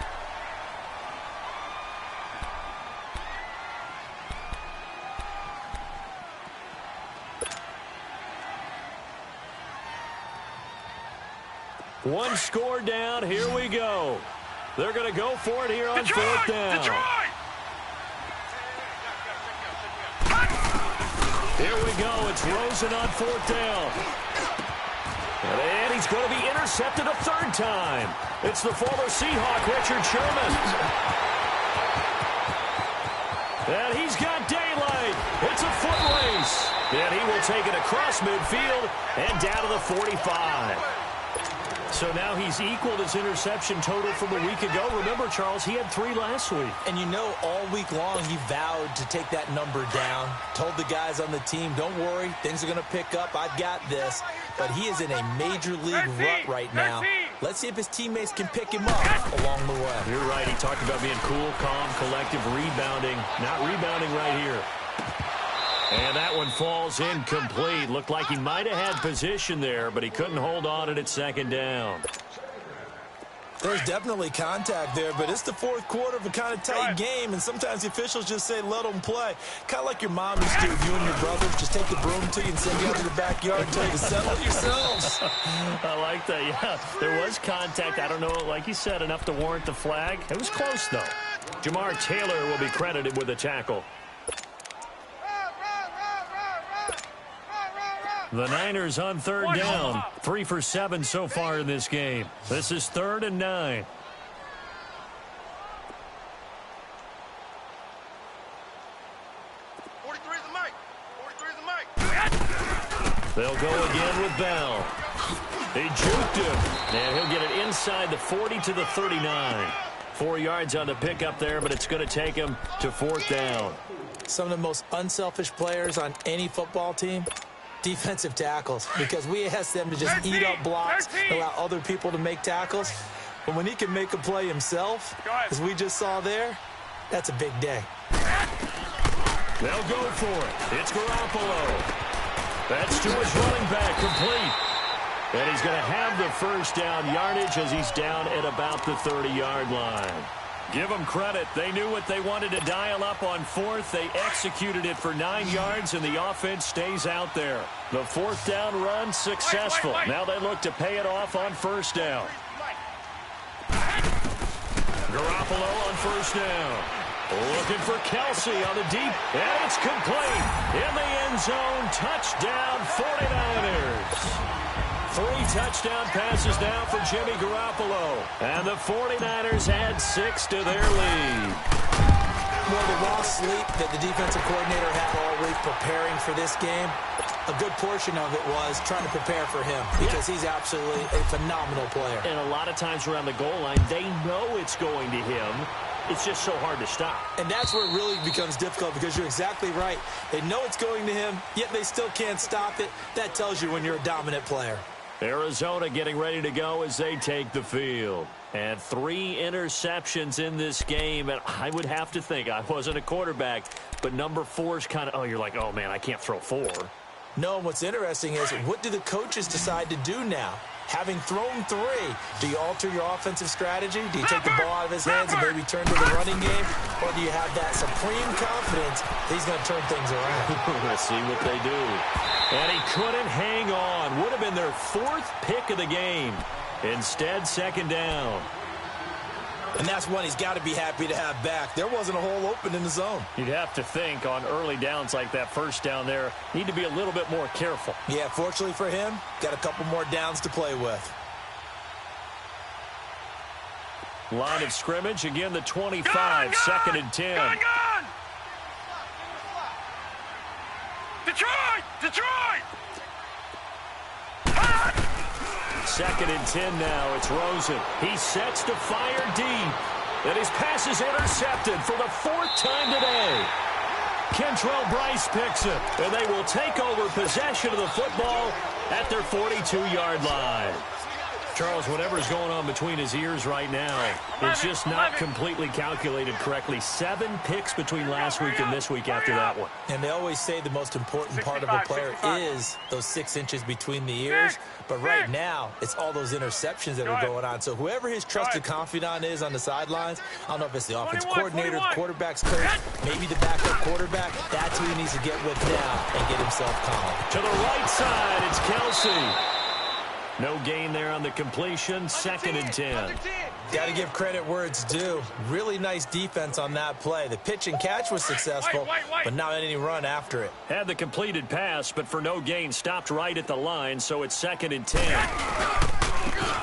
One score down. Here we go. They're going to go for it here on 4th down. Here we go. It's Rosen on 4th down. And he's going to be intercepted a 3rd time. It's the former Seahawk, Richard Sherman. And he's got daylight. It's a foot race. And he will take it across midfield and down to the 45. So now he's equaled his interception total from a week ago. Remember, Charles, he had 3 last week. And you know, all week long he vowed to take that number down. Told the guys on the team, don't worry, things are going to pick up. I've got this. But he is in a major league rut right now. Let's see if his teammates can pick him up along the way. You're right. He talked about being cool, calm, collective, rebounding. Not rebounding right here. And that one falls incomplete. Looked like he might have had position there, but he couldn't hold on it at 2nd down. There's definitely contact there, but it's the 4th quarter of a kind of tight game, and sometimes the officials just say, let them play. Kind of like your mom used to. You and your brother just take the broom to you and send you out to the backyard and tell you to settle it yourselves. I like that, yeah. There was contact. I don't know, like you said, enough to warrant the flag. It was close, though. Jamar Taylor will be credited with a tackle. The Niners on 3rd down. 3 for 7 so far in this game. This is 3rd and 9. They'll go again with Bell. He juked him. And he'll get it inside the 40 to the 39. 4 yards on the pickup there, but it's going to take him to 4th down. Some of the most unselfish players on any football team, defensive tackles, because we ask them to just eat up blocks, allow other people to make tackles. But when he can make a play himself, as we just saw there, that's a big day. They'll go for it. It's Garoppolo. That's to his running back, complete. And he's going to have the first down yardage as he's down at about the 30-yard line. Give them credit. They knew what they wanted to dial up on 4th. They executed it for 9 yards, and the offense stays out there. The 4th down run successful. Now they look to pay it off on 1st down. Garoppolo on 1st down. Looking for Kelsey on the deep, and it's complete. In the end zone, touchdown 49ers. 3 touchdown passes now for Jimmy Garoppolo. And the 49ers add 6 to their lead. Well, the raw sleep that the defensive coordinator had all week preparing for this game, a good portion of it was trying to prepare for him because he's absolutely a phenomenal player. And a lot of times around the goal line, they know it's going to him. It's just so hard to stop. And that's where it really becomes difficult because you're exactly right. They know it's going to him, yet they still can't stop it. That tells you when you're a dominant player. Arizona getting ready to go as they take the field. And 3 interceptions in this game. And I would have to think, I wasn't a quarterback, but number 4 is kind of, oh, you're like, oh, man, I can't throw 4. No, what's interesting is what do the coaches decide to do now? Having thrown 3, do you alter your offensive strategy? Do you take the ball out of his hands and maybe turn to the running game? Or do you have that supreme confidence that he's going to turn things around? Let's see what they do. And he couldn't hang on. Would have been their 4th pick of the game. Instead, 2nd down. And that's one he's got to be happy to have back. There wasn't a hole open in the zone. You'd have to think on early downs like that 1st down there, need to be a little bit more careful. Yeah, fortunately for him, got a couple more downs to play with. Line of scrimmage, again the 25, 2nd and 10. Gun! Detroit! 2nd and 10 now. It's Rosen. He sets to fire deep. And his pass is intercepted for the 4th time today. Kentrell Brice picks it. And they will take over possession of the football at their 42-yard line. Charles, whatever's going on between his ears right now, it's just not completely calculated correctly. 7 picks between last week and this week after that one. And they always say the most important part of a player is those 6 inches between the ears. But right now, it's all those interceptions that are going on. So whoever his trusted confidant is on the sidelines, I don't know if it's the offense coordinator, the quarterback's coach, maybe the backup quarterback, that's who he needs to get with now and get himself calm. To the right side, it's Kelsey. No gain there on the completion, 2nd and 10. Got to give credit where it's due. Really nice defense on that play. The pitch and catch was successful, but not any run after it. Had the completed pass, but for no gain, stopped right at the line, so it's 2nd and 10.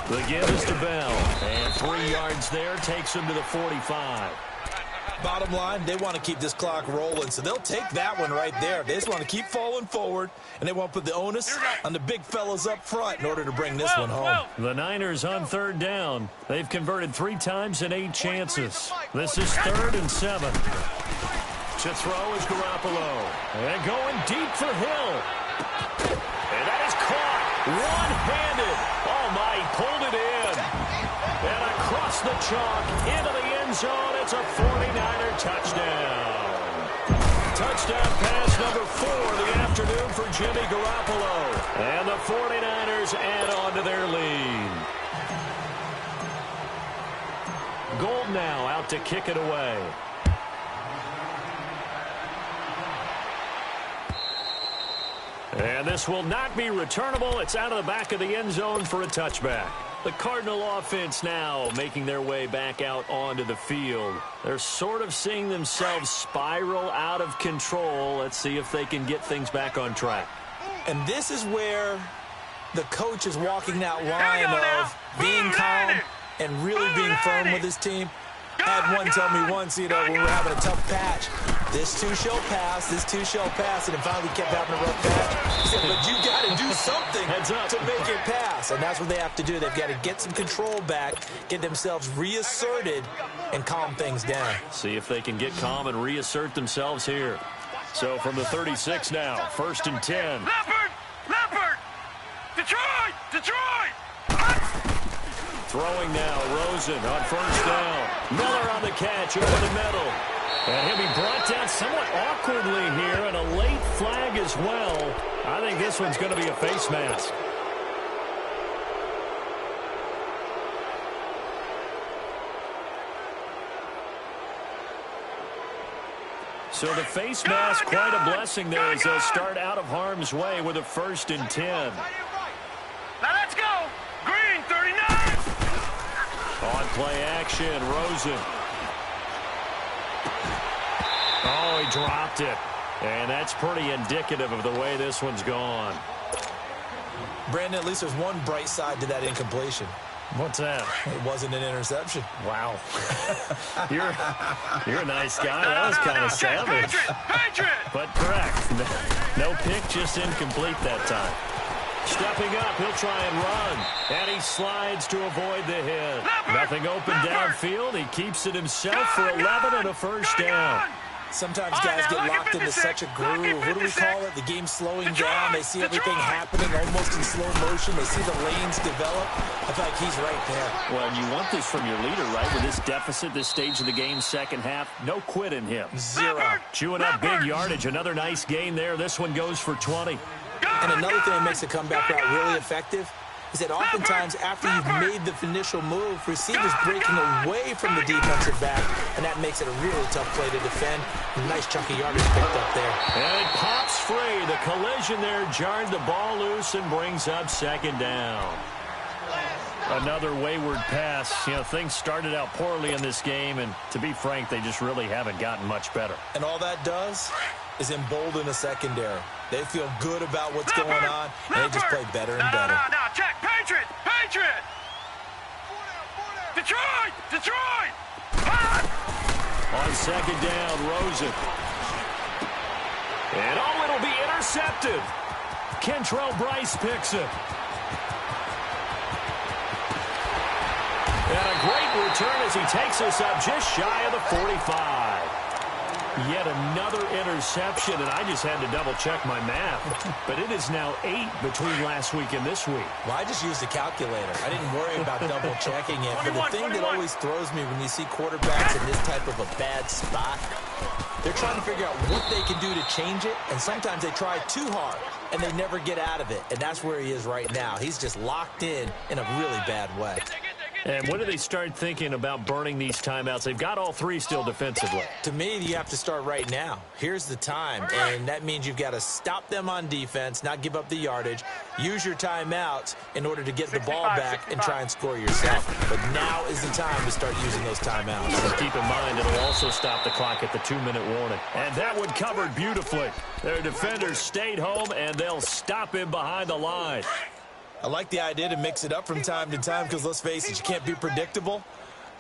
The give is to Bell, and 3 yards there takes him to the 45. Bottom line, they want to keep this clock rolling, so they'll take that one right there. They just want to keep falling forward, and they want to put the onus on the big fellas up front in order to bring this one home. The Niners on 3rd down. They've converted 3 times in 8 chances. This is 3rd and 7. To throw is Garoppolo. And going deep for Hill. And that is caught one-handed. Oh, my, he pulled it in. And across the chalk into the end zone, it's a 49er touchdown. Touchdown pass number 4 of the afternoon for Jimmy Garoppolo. And the 49ers add on to their lead. Gold now out to kick it away. And this will not be returnable. It's out of the back of the end zone for a touchback. The Cardinal offense now making their way back out onto the field. They're sort of seeing themselves spiral out of control. Let's see if they can get things back on track. And this is where the coach is walking that line of being calm and really being firm with his team. I had one tell me once, when we were having a tough patch, this too shall pass, and then finally kept having a rough patch. He said, but you got to do something to make it pass. Yes, and that's what they have to do. They've got to get some control back, get themselves reasserted, and calm things down. See if they can get calm and reassert themselves here. So from the 36 now, 1st and 10. Leopard! Detroit! Throwing now, Rosen on 1st down. Miller on the catch over the middle. And he'll be brought down somewhat awkwardly here, and a late flag as well. I think this one's going to be a face mask. So the face mask, quite a blessing there as they'll start out of harm's way with a 1st and 10. Now let's go! Green, 39! On play action, Rosen. Oh, he dropped it. And that's pretty indicative of the way this one's gone. Brandon, at least there's one bright side to that incompletion. What's that? It wasn't an interception. Wow. You're a nice guy. That was kind of savage. But correct. No pick, just incomplete that time. Stepping up, he'll try and run. And he slides to avoid the hit. Nothing open downfield. He keeps it himself for 11 and a 1st down. Sometimes guys get locked into such a groove. What do we call it? The game's slowing down. They see everything happening almost in slow motion. They see the lanes develop. I feel like he's right there. Well, you want this from your leader, right? With this deficit, this stage of the game, second half, no quit in him. Zero. Chewing up big yardage. Another nice gain there. This one goes for 20. And another thing that makes the comeback route really effective is that oftentimes after you've made the initial move, receivers breaking away from the defensive back, and that makes it a really tough play to defend. A nice chunk of yardage picked up there. And it pops free. The collision there jarred the ball loose and brings up 2nd down. Another wayward pass. You know, things started out poorly in this game, and to be frank, they just really haven't gotten much better. And all that does is embolden the secondary. They feel good about what's going on, and they just play better and better. No, check. Patriot! Detroit! On 2nd down, Rosen. And it'll be intercepted. Kentrell Brice picks it. And a great return as he takes us up just shy of the 45. Yet another interception, and I just had to double-check my math. But it is now 8 between last week and this week. Well, I just used a calculator. I didn't worry about double-checking it. But the thing that always throws me when you see quarterbacks in this type of a bad spot, they're trying to figure out what they can do to change it, and sometimes they try too hard, and they never get out of it. And that's where he is right now. He's just locked in a really bad way. And when do they start thinking about burning these timeouts? They've got all 3 still defensively. To me, you have to start right now. Here's the time, and that means you've got to stop them on defense, not give up the yardage, use your timeouts in order to get the ball back and try and score yourself. But now is the time to start using those timeouts. And keep in mind, it'll also stop the clock at the 2-minute warning. And that one covered beautifully. Their defenders stayed home, and they'll stop him behind the line. I like the idea to mix it up from time to time because, let's face it, you can't be predictable.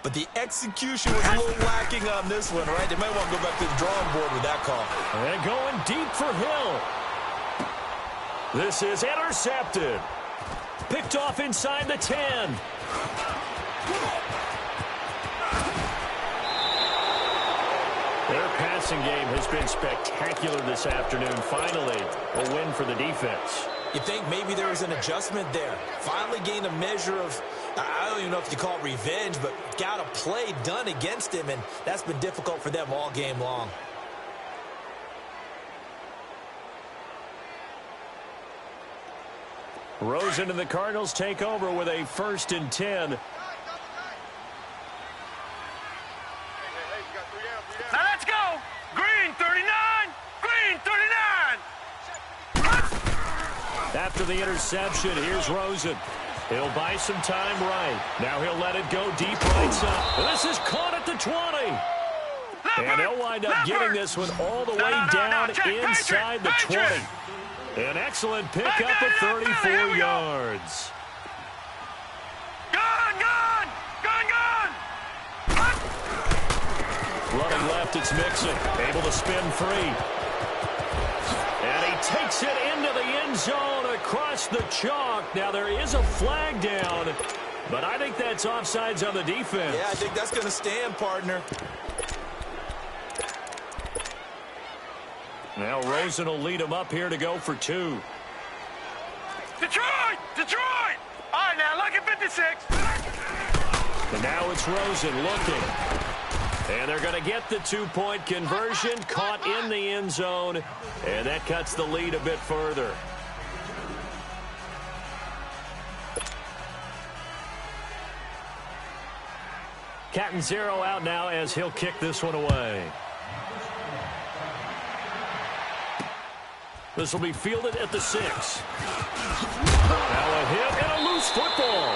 But the execution was a little lacking on this one, right? They might want to go back to the drawing board with that call. And going deep for Hill. This is intercepted. Picked off inside the 10. Their passing game has been spectacular this afternoon. Finally, a win for the defense. You think maybe there was an adjustment there. Finally gained a measure of, I don't even know if you call it revenge, but got a play done against him, and that's been difficult for them all game long. Rosen and the Cardinals take over with a 1st and 10. Now let's go! Green, 39! Green, 39! After the interception, here's Rosen. He'll buy some time right. Now he'll let it go deep right side. This is caught at the 20. And they'll wind up getting this one all the way down inside the 20. An excellent pickup of 34 yards. Gone! Running left, it's Mixon. Able to spin free. And he takes it into the end zone across the chalk. Now, there is a flag down, but I think that's offsides on the defense. Yeah, I think that's going to stand, partner. Now Rosen will lead him up here to go for 2. Detroit! Detroit! All right, now, look at 56. And now it's Rosen looking. And they're going to get the 2-point conversion, caught in the end zone, and that cuts the lead a bit further. Catanzaro out now as he'll kick this one away. This will be fielded at the 6. Now a hit and a loose football.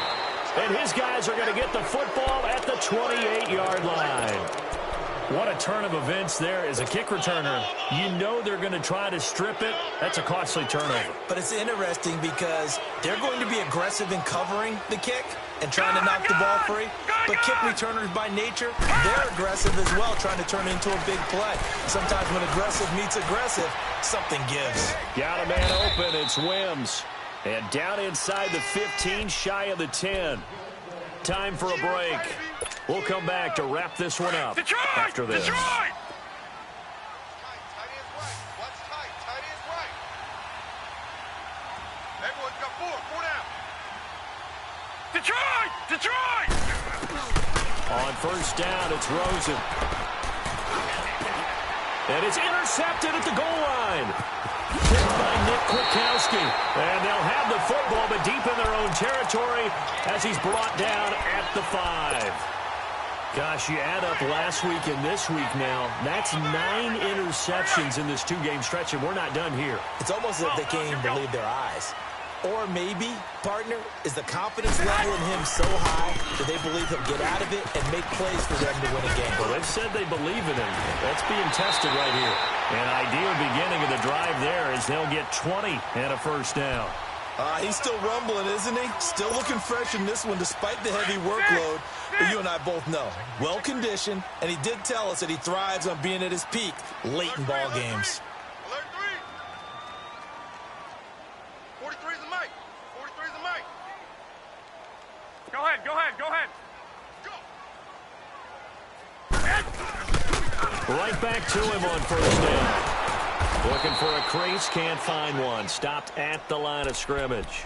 And his guys are going to get the football at the 28-yard line. What a turn of events there. As a kick returner, you know they're going to try to strip it. That's a costly turnover. But it's interesting because they're going to be aggressive in covering the kick and trying to knock the ball free. But kick returners by nature, they're aggressive as well, trying to turn it into a big play. Sometimes when aggressive meets aggressive, something gives. Got a man open. It's Wims. And down inside the 15, shy of the 10. Time for a break. We'll come back to wrap this one up after this. Detroit! Detroit! Detroit! On first down, it's Rosen. And it's intercepted at the goal line. Picked by Nick Kwiatkowski. And they'll have the football, but deep in their own territory as he's brought down at the 5. Gosh, you add up last week and this week now. That's 9 interceptions in this 2-game stretch, and we're not done here. It's almost as if they can't even believe their eyes. Or maybe, partner, is the confidence level in him so high that they believe he'll get out of it and make plays for them to win a game. Well, they've said they believe in him. That's being tested right here. An ideal beginning of the drive there as they'll get 20 and a first down. He's still rumbling, isn't he? Still looking fresh in this one despite the heavy workload. But you and I both know, well-conditioned, and he did tell us that he thrives on being at his peak late in ball games. Alert 3. 43's the mic. 43's the mic. Go ahead, go ahead, go ahead. Right back to him on first down. Looking for a crease, can't find one. Stopped at the line of scrimmage.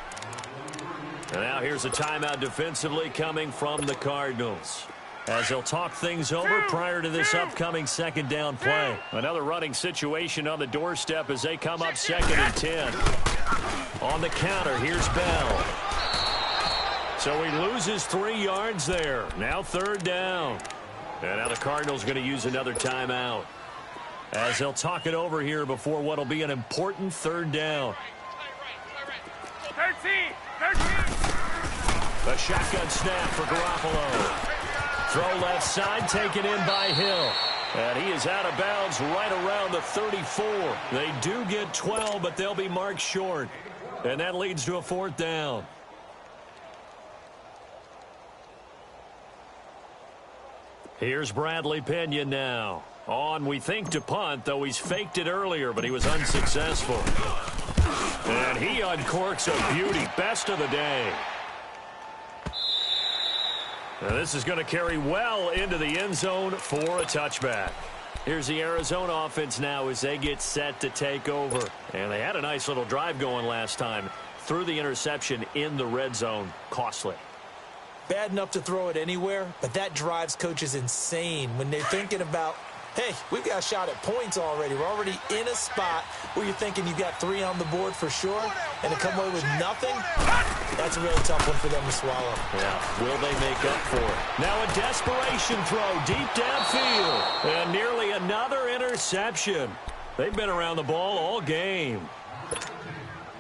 And now here's a timeout defensively coming from the Cardinals, as they'll talk things over prior to this upcoming second down play. Another running situation on the doorstep as they come up 2nd and 10. On the counter, here's Bell. So he loses 3 yards there. Now 3rd down. And now the Cardinals going to use another timeout, as they'll talk it over here before what will be an important 3rd down. 13. A shotgun snap for Garoppolo. Throw left side, taken in by Hill. And he is out of bounds right around the 34. They do get 12, but they'll be marked short. And that leads to a 4th down. Here's Bradley Pinion now. On, we think, to punt, though he's faked it earlier, but he was unsuccessful. And he uncorks a beauty. Best of the day. Now this is going to carry well into the end zone for a touchback. Here's the Arizona offense now as they get set to take over. And they had a nice little drive going last time. Threw the interception in the red zone. Costly. Bad enough to throw it anywhere, but that drives coaches insane when they're thinking about, hey, we've got a shot at points already. We're already in a spot where you're thinking you've got 3 on the board for sure, and to come away with nothing, that's a really tough one for them to swallow. Yeah, will they make up for it? Now a desperation throw deep downfield, and nearly another interception. They've been around the ball all game.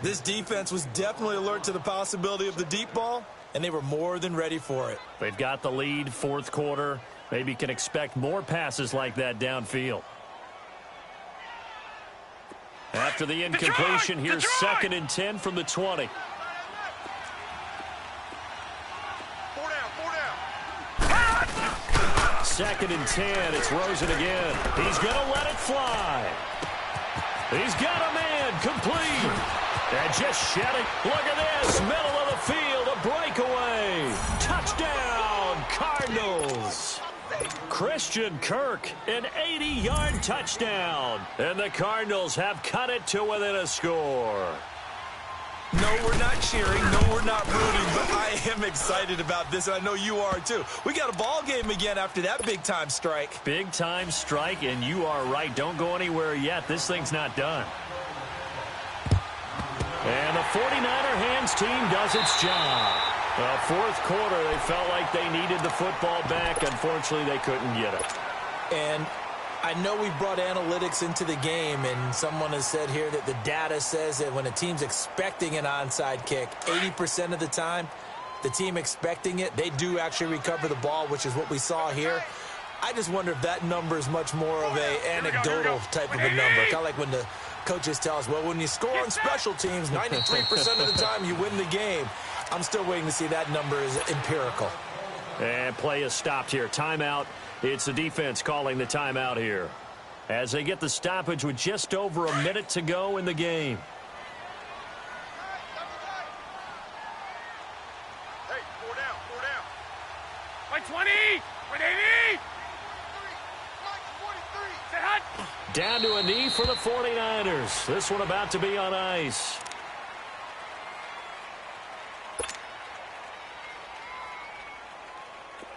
This defense was definitely alert to the possibility of the deep ball, and they were more than ready for it. They've got the lead, 4th quarter. Maybe can expect more passes like that downfield. After the incompletion, here's 2nd and 10 from the 20. 4 down. 2nd and 10. It's Rosen again. He's going to let it fly. He's got a man again, complete. And just shedding. Look at this, middle of the field, a breakaway. Touchdown, Cardinals. Christian Kirk, an 80-yard touchdown. And the Cardinals have cut it to within a score. No, we're not cheering. No, we're not rooting. But I am excited about this, and I know you are too. We got a ball game again after that big-time strike. Big-time strike, and you are right. Don't go anywhere yet. This thing's not done. And the 49er hands team does its job. Fourth quarter, they felt like they needed the football back. Unfortunately, they couldn't get it. And I know we brought analytics into the game, and someone has said here that the data says that when a team's expecting an onside kick, 80% of the time, the team expecting it, they do actually recover the ball, which is what we saw here. I just wonder if that number is much more of a anecdotal type of a number. Kind of like when the coaches tell us, well, when you score on special teams, 93% of the time you win the game. I'm still waiting to see that number is empirical. And play is stopped here. Timeout. It's the defense calling the timeout here as they get the stoppage with just over a minute to go in the game. Hey, four down. By 20, by 80. Say hot. Down to a knee for the 49ers. This one about to be on ice.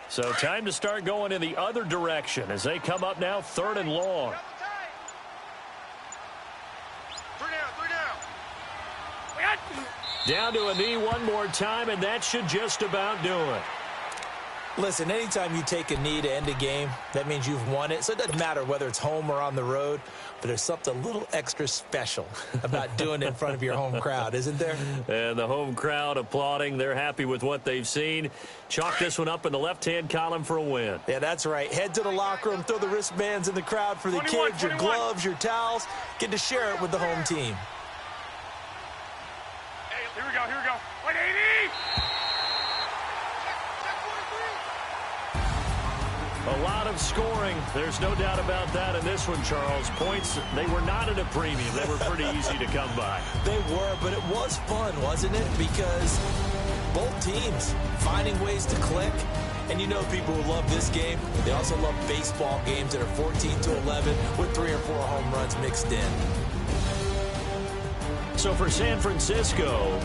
So time to start going in the other direction as they come up now 3rd and long. Three down. Down to a knee one more time, and that should just about do it. Listen, anytime you take a knee to end a game, that means you've won it. So it doesn't matter whether it's home or on the road, but there's something a little extra special about doing it in front of your home crowd, isn't there? And the home crowd applauding. They're happy with what they've seen. Chalk this one up in the left-hand column for a win. Yeah, that's right. Head to the locker room, throw the wristbands in the crowd for the kids, your gloves, your towels. Get to share it with the home team. Hey, here we go. 180. A lot of scoring. There's no doubt about that in this one, Charles. Points, they were not at a premium. They were pretty easy to come by. They were, but it was fun, wasn't it? Because both teams finding ways to click. And you know people who love this game, they also love baseball games that are 14-11 with 3 or 4 home runs mixed in. So for San Francisco,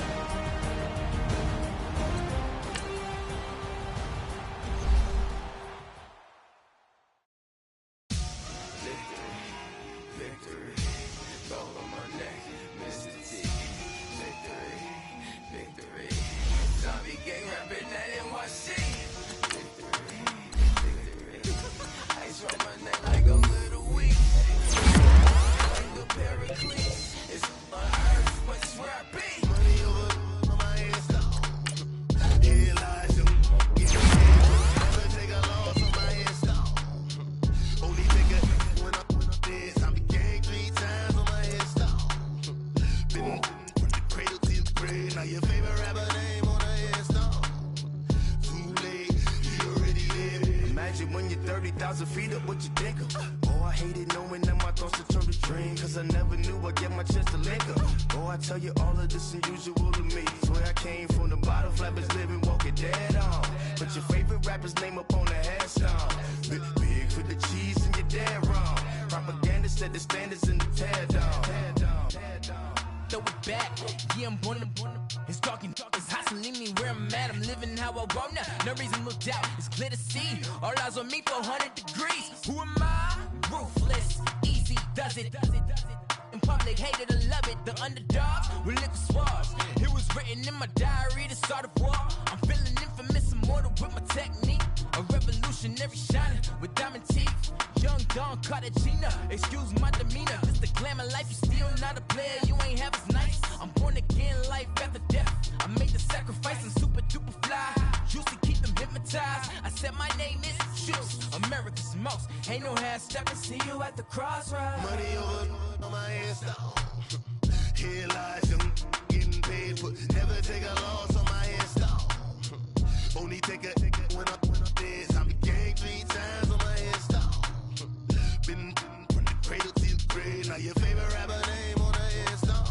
Now your favorite rapper name on the install.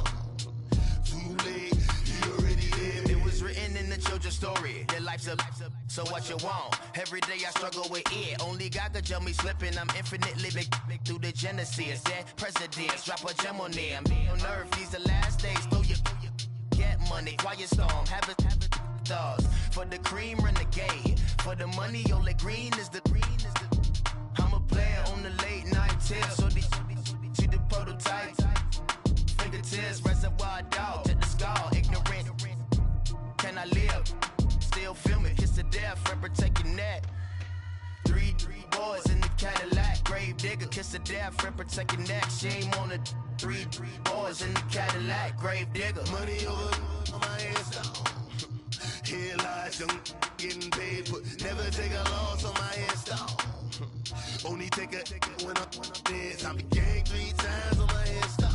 story. Your life's a so what you want? Every day I struggle with it. Only God could tell me slipping. I'm infinitely big through the genesis. Dead presidents, drop a gem on them. On earth, these the last days. Throw your get money, quiet storm, have it thoughts. For the cream, renegade. For the money, only green is the. I'm a player on the late night tip. So these see the prototype. Fingertips, reservoir dog, check the skull. Ignorant, can I live? Still film it, kiss to death, and protect your neck. Three boys in the Cadillac, grave digger, kiss to death, and protect your neck. Shame on the three boys in the Cadillac, grave digger. Money over on my headstone. Here lies young getting paid, but never take a loss on my headstone. Only take a when I'm dead. I be gang 3 times on my headstone.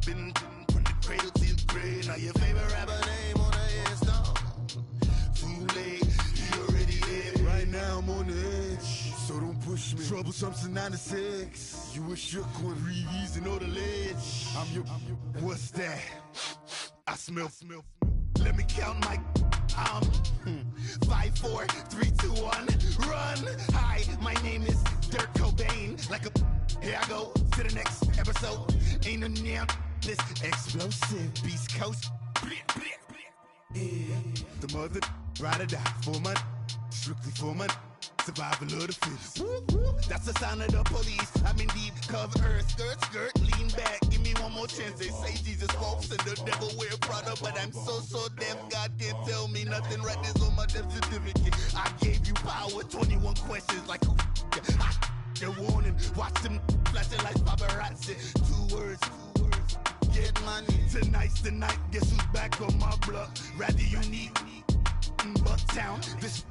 Been from the cradle to the grave. Now your favorite rapper name on the headstone. Too late, you already dead. Right now I'm on the edge, so don't push me. Troublesome to 96. You a shook one, breeze and know the ledge. I'm your, what's that? I smell. Let me count my 5, 4, 3, 2, 1, run. Hi, my name is Dirk Cobain. Like a, here I go to the next episode. Ain't no damn this explosive Beast Coast. Yeah. The mother ride or die for my, strictly for my survival of the fittest. That's the sign of the police. I'm in deep cover earth, skirt, lean back. Give me one more chance. They say Jesus walks and the devil wear Prada, but I'm so deaf. God can't tell me nothing. Right this on my death certificate. I gave you power. 21 questions like who? They're warning. Watch them flashing like paparazzi. 2 words. Get money. Tonight's the night. Guess who's back on my block? Rather unique. Bucktown. This.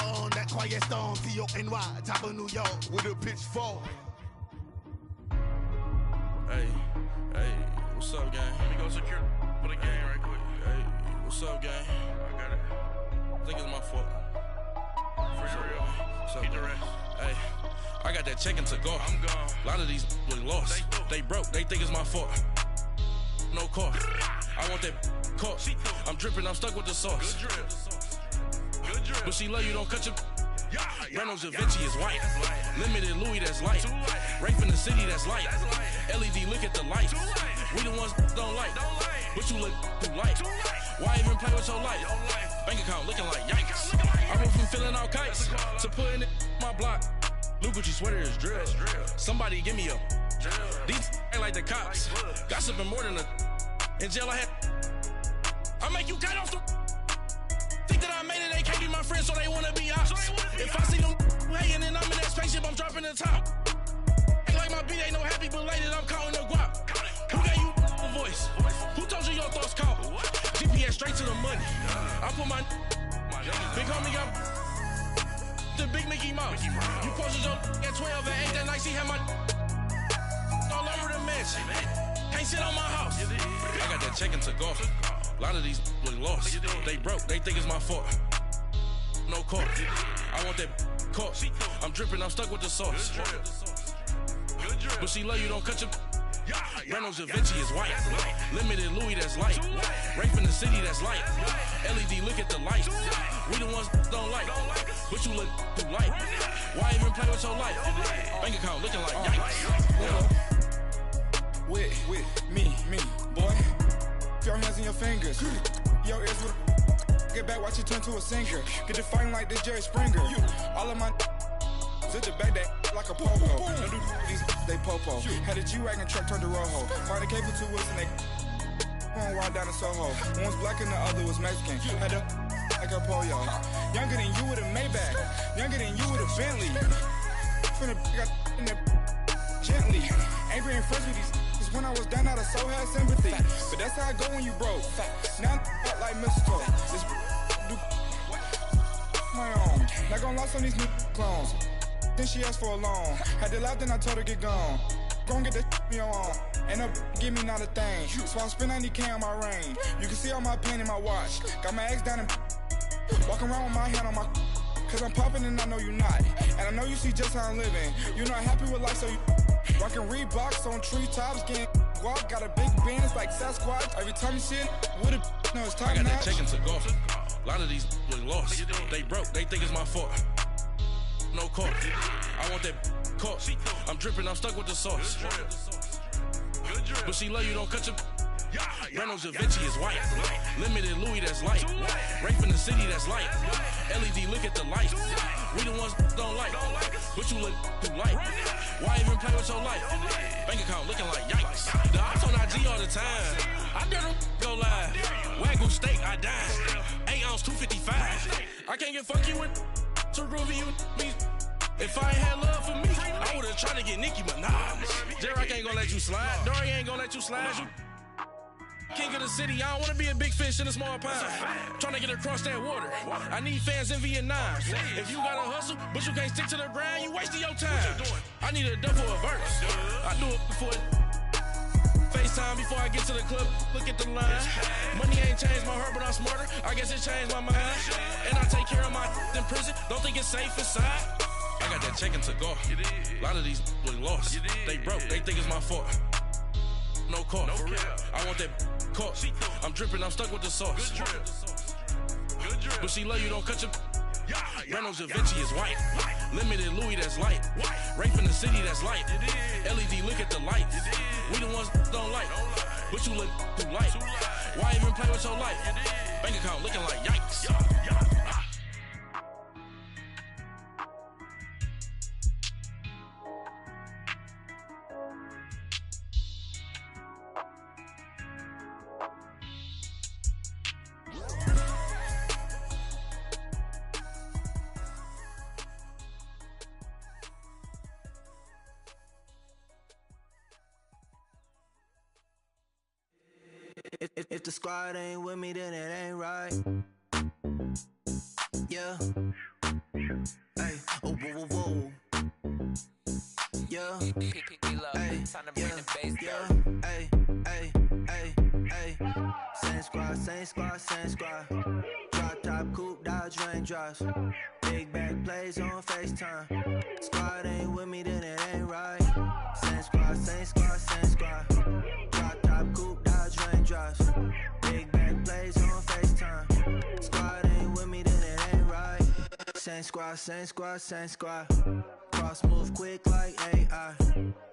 On that quiet storm, T-O-N-Y, top of New York, with a pitchfork. Hey, what's up, gang? Let me go secure for the game right quick. Hey, what's up, gang? I got it. I think it's my fault. For real. What's up, Keep the rest. Hey, I got that chicken to go. I'm gone. A lot of these was lost. They broke. They think it's my fault. No car. I want that caught. I'm dripping. I'm stuck with the sauce. Good drip. But she love you, don't cut your. Reynolds Da Vinci is white. Limited Louis, that's light. Rape in the city, that's light. LED, look at the lights. We the ones don't like. But you look too light. Why even play with your life? Bank account looking like yikes. I went from filling out kites to putting it my block. Blue Gucci sweater is drill. Somebody give me a. These ain't like the cops. Gossiping more than a. In jail I had. I make you cut off the. Think that I made it, they can't be my friends, so they wanna be ops. If I see them hating and I'm in that spaceship, I'm dropping the top. Ain't like my beat, ain't no happy belated, I'm counting the guap. Who gave you a voice? Who told you your thoughts count? GPS straight to the money. I put my big homie got the big Mickey Mouse. You posted your at 12 and 8 that night, she had my all over the mansion. Can't sit on my house. I got that chicken to go. A lot of these was lost. They broke. They think it's my fault. No car. I want that caught. I'm dripping. I'm stuck with the sauce. But she love you. Don't cut your. Reynolds Da Vinci is white. Limited Louis, that's light. Rape in the city, that's light. LED, look at the lights. We the ones don't like. But you look too light. Why even play with your life? Bank account looking like yikes. With me, boy. Your hands in your fingers. Your ears with get back, watch you turn to a singer. Get to fighting like this Jerry Springer. All of my sit the back that like a popo. Don't do these they popo. Had a G-Wagon truck turned to Rojo. Find a cable 2 wheels and they going wild down in Soho. One was black and the other was Mexican. Had a like a pollo. Younger than you with a Maybach. Younger than you with a Bentley. Finna got in that gently. Angry and friends with these. When I was down out, I so had sympathy. But that's how I go when you broke. Now I'm like mistletoe. This do my own. Not gonna lost on these new clones. Then she asked for a loan. Had to laugh, then I told her get gone. Gon' get that me on. Ain't no give me not a thing. So I spend 90K on my ring. You can see all my pain in my watch. Got my ex down and walking around with my hand on my. Cause I'm popping and I know you not. And I know you see just how I'm living. You're not happy with life, so you. Rockin' Reeboks on treetops, getting guap, got a big bands like Sasquatch. Every time you see it, with it, no, it's top I got notch. that check into golf. A lot of these was lost. They broke, they think it's my fault. No court. I want that court. I'm dripping, I'm stuck with the sauce. But she love you, don't cut your. Reynolds Da Vinci is white. Limited Louis, that's light. Rape in the city, that's light. LED, look at the light. We the ones don't like. But you look too light. Why even play with your life? Bank account looking like yikes. The ops on IG all the time. I dare them go live. Wagyu steak, I dine. 8 ounce, 255. I can't get fuck you with too groovy you me. If I ain't had love for me, I would've tried to get Nicki Minaj. J-Rock ain't gonna let you slide. Dory ain't gonna let you slide. You king of the city, I don't wanna be a big fish in a small pond. Trying to get across that water. I need fans in Vietnam. If you gotta hustle, but you can't stick to the grind, you wasting your time. I need a double a verse. I do it before FaceTime before I get to the club. Look at the line. Money ain't changed my heart, but I'm smarter. I guess it changed my mind. And I take care of my in prison. Don't think it's safe inside. I got that check into golf. A lot of these was lost. They broke, they think it's my fault. No court. I want that court. I'm dripping, I'm stuck with the sauce. But she love you, don't cut your. Reynolds Da Vinci is white. Limited Louis, that's light. Rape in the city, that's light. LED, look at the light. We the ones don't like. But you look too light. Why even play with your life? Bank account looking like yikes. If the squad ain't with me, then it ain't right. Yeah. Hey. Oh, whoa, whoa, whoa. Yeah. Hey. Yeah. Hey. Hey. Hey. Hey. Same squad, same squad, same squad. Drop top, coupe, Dodge raindrops. Big back plays on FaceTime. Squad ain't with me, then it ain't right. Same squad, same squad, same squad. Drop top, coupe, Dodge raindrops. Big back plays on FaceTime. Squad ain't with me, then it ain't right. Same squad, same squad, same squad. Cross move quick like AI.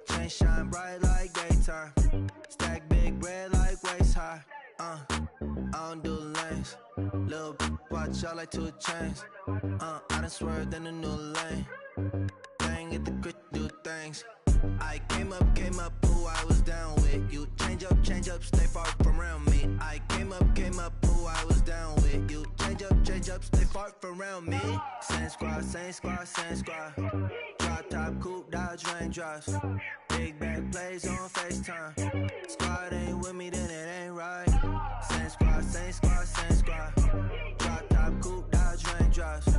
Chain shine bright like daytime. Stack big bread like waist high. I don't do lanes. Lil' watch out like 2 chains. I done swerved in a new lane. Bang at the crit, do things. I came up, who I was down with. You change up, stay far from around me. I came up, who I was down with. You change up, stay far from around me. Same squad, same squad, same squad. Drop top, coupe, Dodge raindrops. Big back plays on FaceTime. Squad ain't with me, then it ain't right. Same squad, same squad, same squad. Drop top, coupe, Dodge raindrops.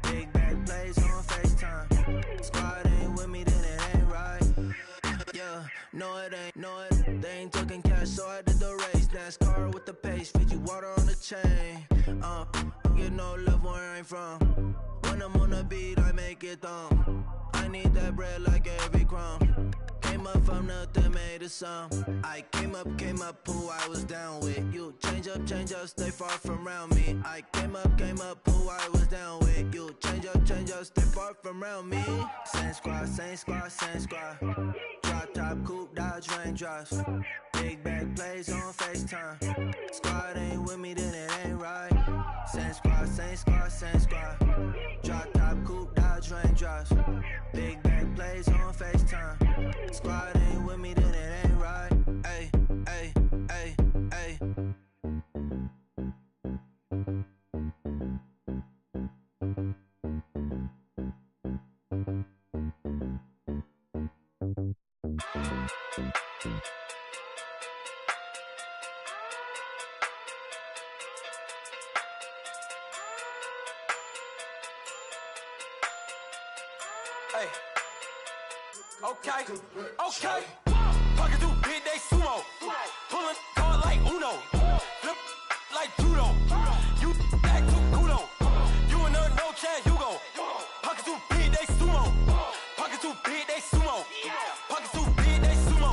Big back plays on FaceTime. Squad ain't with me, then it ain't right. Yeah, no it ain't, no it. They ain't talking cash, so I did the race. NASCAR with the pace, feed you water on the chain. Get no love where I ain't from. When I'm on the beat, I make it thumb. I need that bread like every crumb. Came up from nothing, made a sum. I came up, who I was down with. You change up, stay far from around me. I came up, who I was down with. You change up, stay far from around me. Same squad, same squad, same squad. Drop top, coupe, Dodge raindrops. Big back plays on FaceTime. Squad ain't with me, then it ain't right. Same squad, same squad, same squad. Drop top, coupe, Dodge raindrops. Big back plays on FaceTime. Squad ain't with me, then it ain't right. Ay, ay, ay, ay. Hey. Okay. Pocket through big, they sumo. Pulling card like Uno. Flip like judo. You act too kudo. You and her no chance, you go. Pocket too big, they sumo. Pocket too big, they sumo. Pocket too big, they sumo.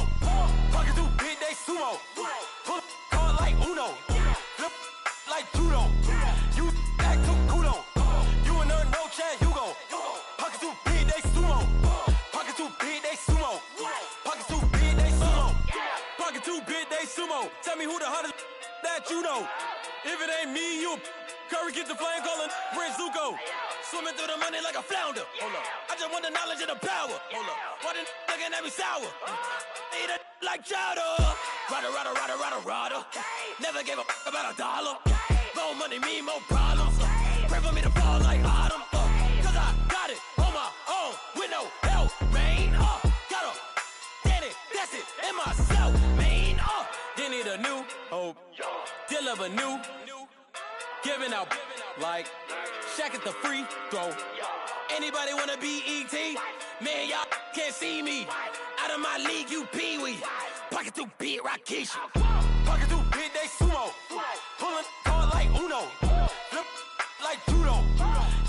Pocket too big, they sumo. Tell me who the hottest that you know. If it ain't me, you Curry get the flame calling Prince Zuko. Swimming through the money like a flounder. Hold up. I just want the knowledge and the power. Hold up. Why the looking at me sour? Eat it like chowder. Rada. Never gave a about $1. More money, me, more problems. Pray for me to fall like autumn. Cause I got it on my own with no help, man. Got a Danny, that's it, in myself, man. They need a new hope. Deal of a new. Giving out like Shaq at the free throw. Anybody wanna be E.T.? Man, y'all can't see me. Out of my league, you pee-wee. Pocket too big, Rakesh. Pocket too big, they sumo. Pulling card like Uno. Flip like judo.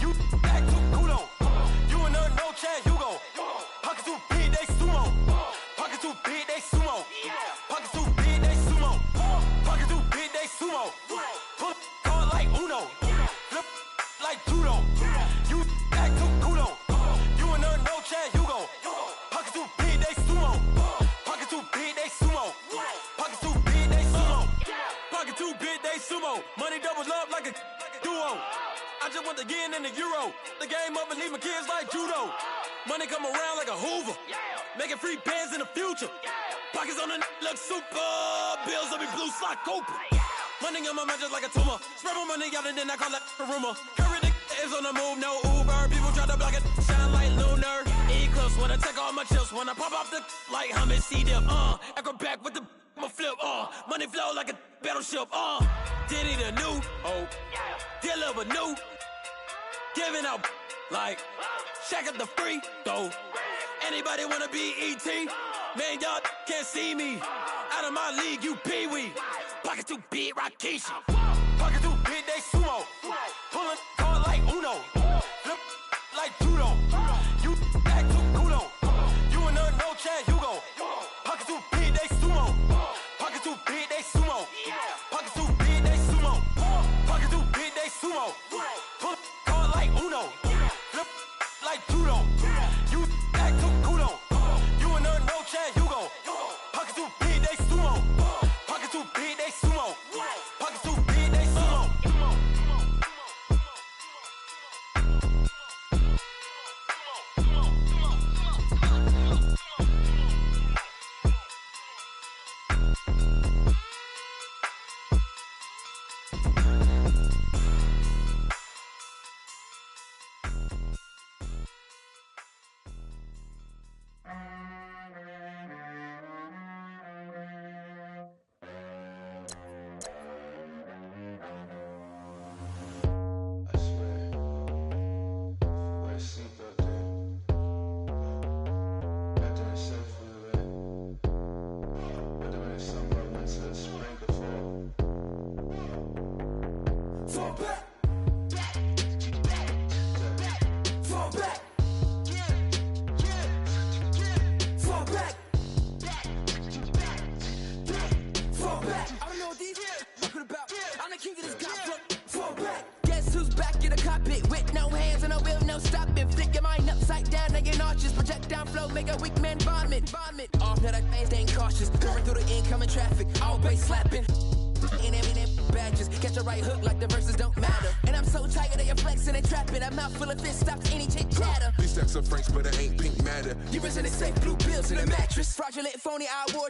You act too kudo. You and her, no Chad Hugo. Pocket too big, they sumo. Pocket too big, they sumo. Pocket too big, they sumo. Pocket too big, they sumo. Pull card like Uno. Flip like judo. You act too kudo. You and her, no Chad Hugo. Pocket too big, they sumo. Pocket too big, they sumo. Pocket too big, they sumo. Pocket too big, they sumo. Money doubles up like a duo. I just want the yen and the euro. The game up and leave my kids like judo. Money come around like a Hoover. Making free bands in the future. Pockets on the look super. Bills on me blue slot Cooper. Money on my mind just like a tumor. Spread my money out and then I call that a rumor. Curry the is on the move, no Uber. People try to block it, shine like lunar. Eclipse when I take all my chips. When I pop off the like hummus C-dip. Acrobat with the flip. Money flow like a battleship. Diddy the new hope. Deal of a new. Giving out like Shaq at the free throw. Anybody wanna be E.T.? Man, y'all can't see me. Out of my league, you pee-wee. Pocket too big, Rakesh. Pocket too big, they sumo. Pulling card like Uno. Flip like judo. You act too kudo. You and her, no Chad Hugo. Pocket too big, they sumo. Pocket too big, they sumo. Pocket too big, they sumo. Pocket too big, they sumo. Pull card like Uno. Flip like judo. You act too kudo. You and her, no Chad Hugo. Pocket too big, they sumo. Pocket too big, they sumo. Pocket too big, they sumo.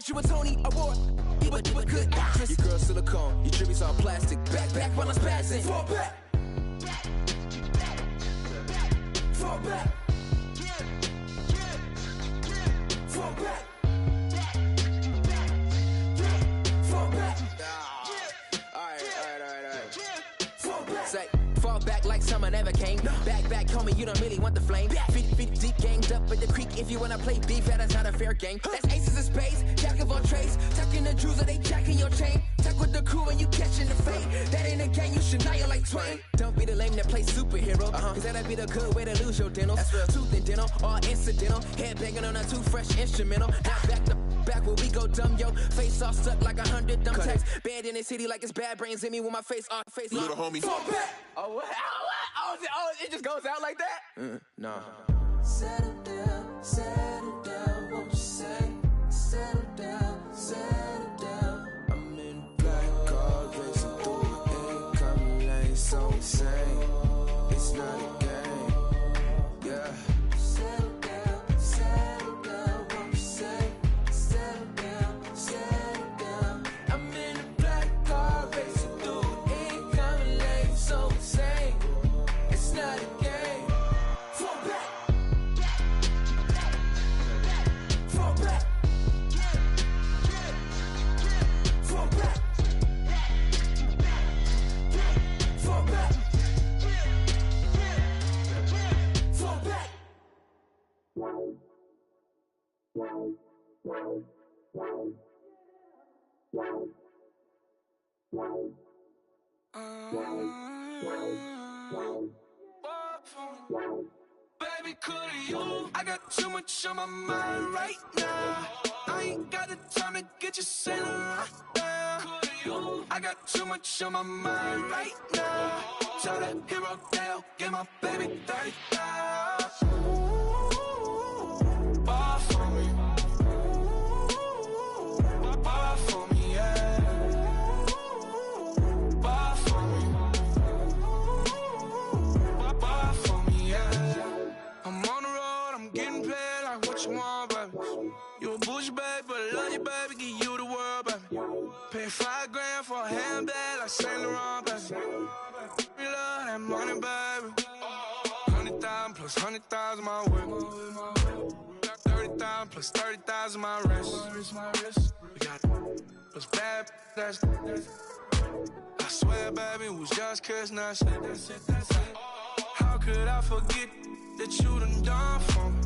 You a Tony Award, you a good actress. Your girl silicone, your tributes all plastic. Back while I'm spazzing. Fall back. Fall back. Fall back. Fall back. Alright. Fall back. Say, fall back like summer never came. Back, homie, you don't really want the flame. 50 deep ganged up at the creek. If you wanna play beef, that's not a fair game. That's aces of spades, jack of all trades. Tucking the jewels, or they jacking your chain. Tuck with the crew and you catching the fade. That ain't a game, you should like Twain. Don't be the lame that plays superhero. Cause that'd be the good way to lose your dentals. That's real. Tooth and dental, all incidental. Head banging on a too fresh instrumental. Now back to back where we go dumb, yo. Face all stuck like 100 dumb tacks. Banned in the city like it's bad brains in me with my face off. Face little homie. Fall back. Oh, it just goes out like that? Nah. Settle down, won't you say? Settle down, insane. It's not a game. Yeah. Settle down, won't you settle down. I'm in a black car racing through income lane, so insane. It's not a game. Fall back. Fall back. Fall back. Fall back. Fall back. Baby, could you? I got too much on my mind right now. I ain't got the time to get you sailing right now. Could you? I got too much on my mind right now. Tell that hero Dale, get my baby 30,000. Bar for me. Bar for me, yeah. Bar for me. Bar for me, yeah. I'm on the road, I'm getting paid like what you want, baby. You a bougie, baby, but I love you, baby, give you the world, baby. Pay $5 grand for a handbag like Saint Laurent, baby. We love that money, baby. 100,000 plus 100,000 my whip. 30,000 plus 30,000 my wrist. We got those bad, that's I swear, baby, it was just kiss, that's it. How could I forget that you done for me?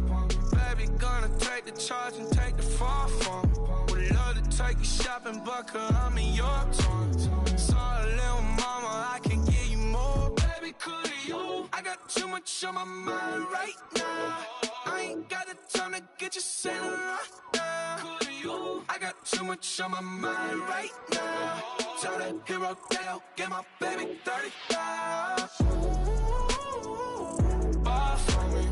Baby, gonna take the charge and take the fall from me. Would love to take you shopping, but I'm in your town. Sorry, little mama, I can give you more. Baby, could you? I got too much on my mind right now. I ain't got the time to get you sailing right now. Could you? I got too much on my mind right now. Tell that hero Dale, get my baby 30,000. Bar for me.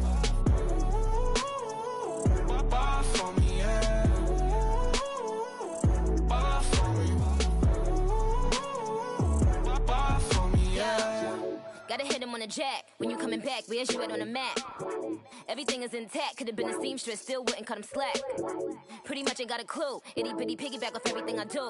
Bar for me, yeah. Bar for me. Bar for me, yeah. Gotta hit him on the jack. When you coming back, where's you at on the map? Everything is intact. Could've been a seamstress, still wouldn't cut him slack. Pretty much ain't got a clue. Itty bitty piggyback off everything I do.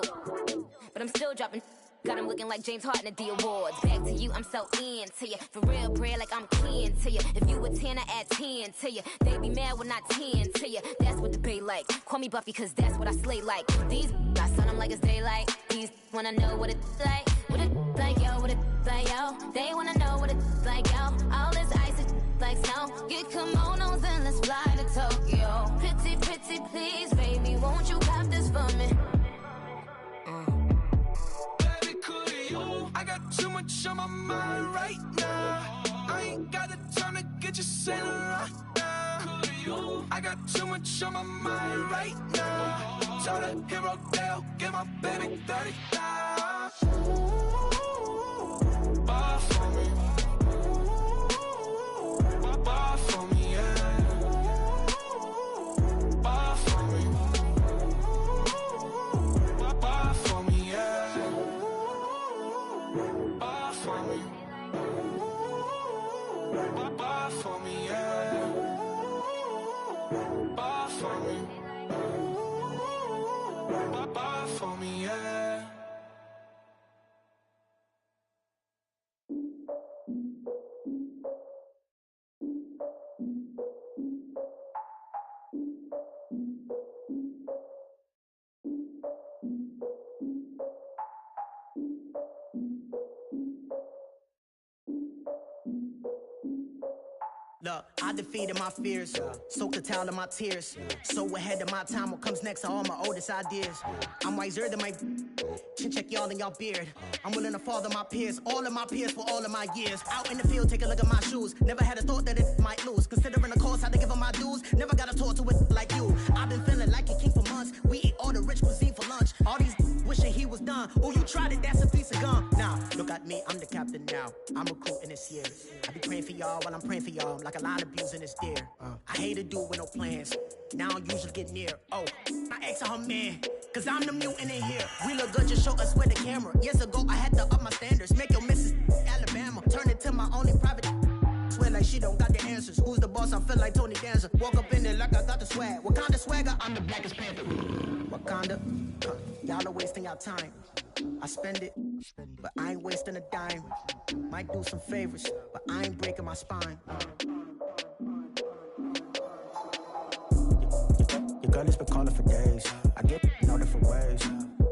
But I'm still dropping. Got him looking like James Harden at the awards. Back to you, I'm so into you. For real, bread, like I'm keen to you. If you a 10, I add 10 to you. They be mad when I 10 to you. That's what the bay like. Call me Buffy, cause that's what I slay like. These I son them like it's daylight. These wanna know what it's like. What it like, yo, what it like, yo. They wanna know what it's like, yo. All this ice is like snow. Get kimonos and let's fly to Tokyo. Pretty, pretty, please, baby, won't you cop this for me? I got too much on my mind right now. I ain't got the time to get you sailing right now. I got too much on my mind right now. Tell that hero Dale, get my baby 30,000. Bar for me. Bar for me, yeah. Bar for me. Bar for me, yeah. Bar for me. Bar for me, yeah. Bar for me. Bar for me, yeah. Look, I defeated my fears, soaked the towel in my tears. So ahead of my time, what comes next are all my oldest ideas. I'm wiser than my chin check y'all in y'all beard. I'm willing to father my peers, all of my peers for all of my years. Out in the field, take a look at my shoes. Never had a thought that it might lose. Considering the cost, had to give them my dues. Never got a talk to it like you. I've been feeling like a king for months. We eat all the rich cuisine for lunch. All these wishing he was done. Oh, you tried it, that's a piece of gum. Now, look at me, I'm the captain now. I'm recruiting this year. I be praying for y'all while I'm praying for y'all. Like a line abusing this deer. I hate to do with no plans. Now I usually get near. Oh, I ask her man, cause I'm the mutant in here. We look good, just show us where the camera. Years ago, I had to up my standards. Make your Mrs. Alabama turn like she don't got the answers. Who's the boss? I feel like Tony Danza. Walk up in there like I got the swag. What kind of swagger? I'm the blackest panther. Wakanda, y'all are wasting your time. I spend it, but I ain't wasting a dime. Might do some favors, but I ain't breaking my spine. Your girl has been calling for days. I get in all different ways.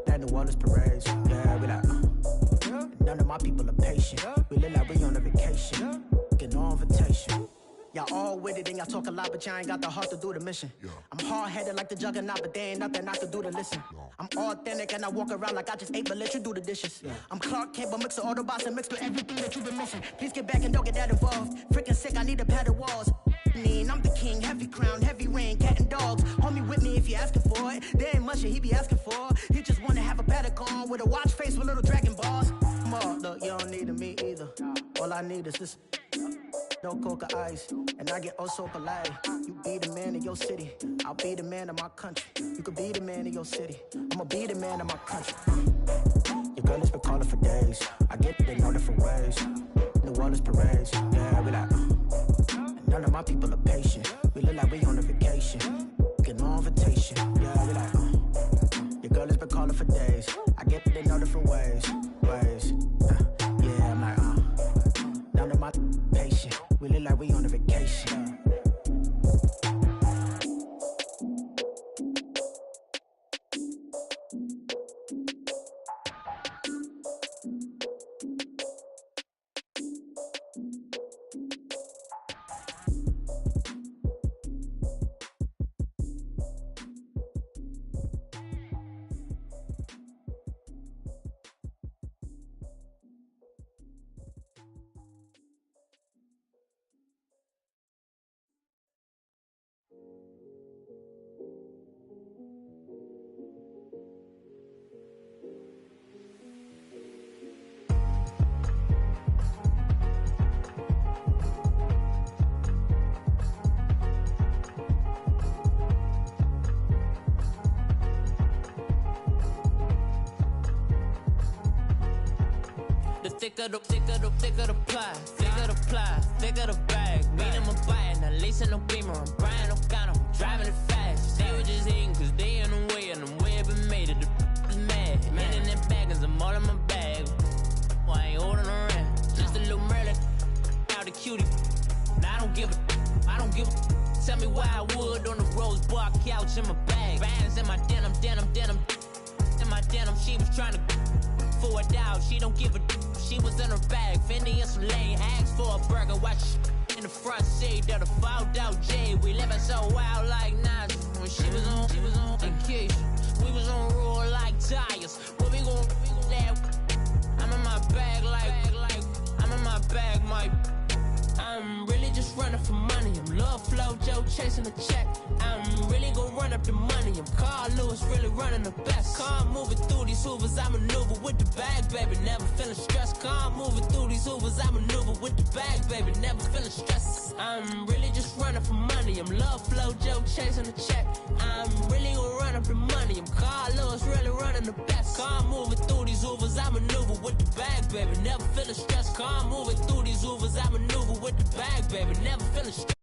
That New Orleans parades. Yeah, we like, none of my people are patient. We look like we on a vacation. Get no invitation. Y'all all with it and y'all talk a lot, but y'all ain't got the heart to do the mission. I'm hard-headed like the juggernaut, but there ain't nothing I can do to listen. I'm authentic and I walk around like I just ate, but let you do the dishes. I'm Clark Kent, but mix the Autobots and mixed with everything that you've been missing. Please get back and don't get that involved. Freaking sick, I need to pad the walls. I'm the king, heavy crown, heavy rain, cat and dogs. Homie with me if you're asking for it. There ain't much that he be asking for. He just wanna have a paddock on with a watch face with little dragon balls. Look, you don't need me either. All I need is this. No coca ice, and I get oh so polite. You be the man of your city, I'll be the man of my country. You could be the man of your city, I'ma be the man of my country. Your girl has been calling for days. I get it in all different ways. New Orleans parades, yeah, we like. None of my people are patient. We look like we on a vacation. Get no invitation, yeah, we like. Your girl has been calling for days. I get it in all different ways. Yeah, I'm like, none of my patient. We look like we on a vacation. Thicker the pie, thicker the bag. Meet them a bite, now lace in no beamer. I'm Brian O'Connor, I'm driving it fast. They were just hating cause they in the way, and the way I've been made it, the is mad. Man in that bag, cause I'm all in my bag. Well, I ain't holding around, just a little Merlin, out the cutie. Now I don't give a, tell me why I would on the rose bar couch in my bag. Bands in my denim, in my denim, she was trying to for it out, she don't give a. She was in her bag, Fendi and some lane. Asked for a burger, watch in the front seat of the fouled out J. We living so wild like Nas. When she was on vacation, we was on roll like tires. What we gon' that? I'm in my bag like I'm in my bag, Mike. I'm really just running for money. I'm Love Flow Joe chasing the check. I'm really gon' run up the money. I'm Carl Lewis, really running the best. Car moving through these Hoovers, I maneuver with the bag, baby. Never feeling stressed. Car moving through these Hoovers, I maneuver with the bag, baby. Never feeling stressed. I'm really just running for money. I'm Love Flow Joe chasing the check. I'm really gon' run up the money. I'm Carl Lewis, really running the best. Car moving through these Hoovers, I maneuver with the bag, baby. Never feeling stressed. Car moving through these Hoovers, I maneuver with the bag, baby. Never feeling stressed.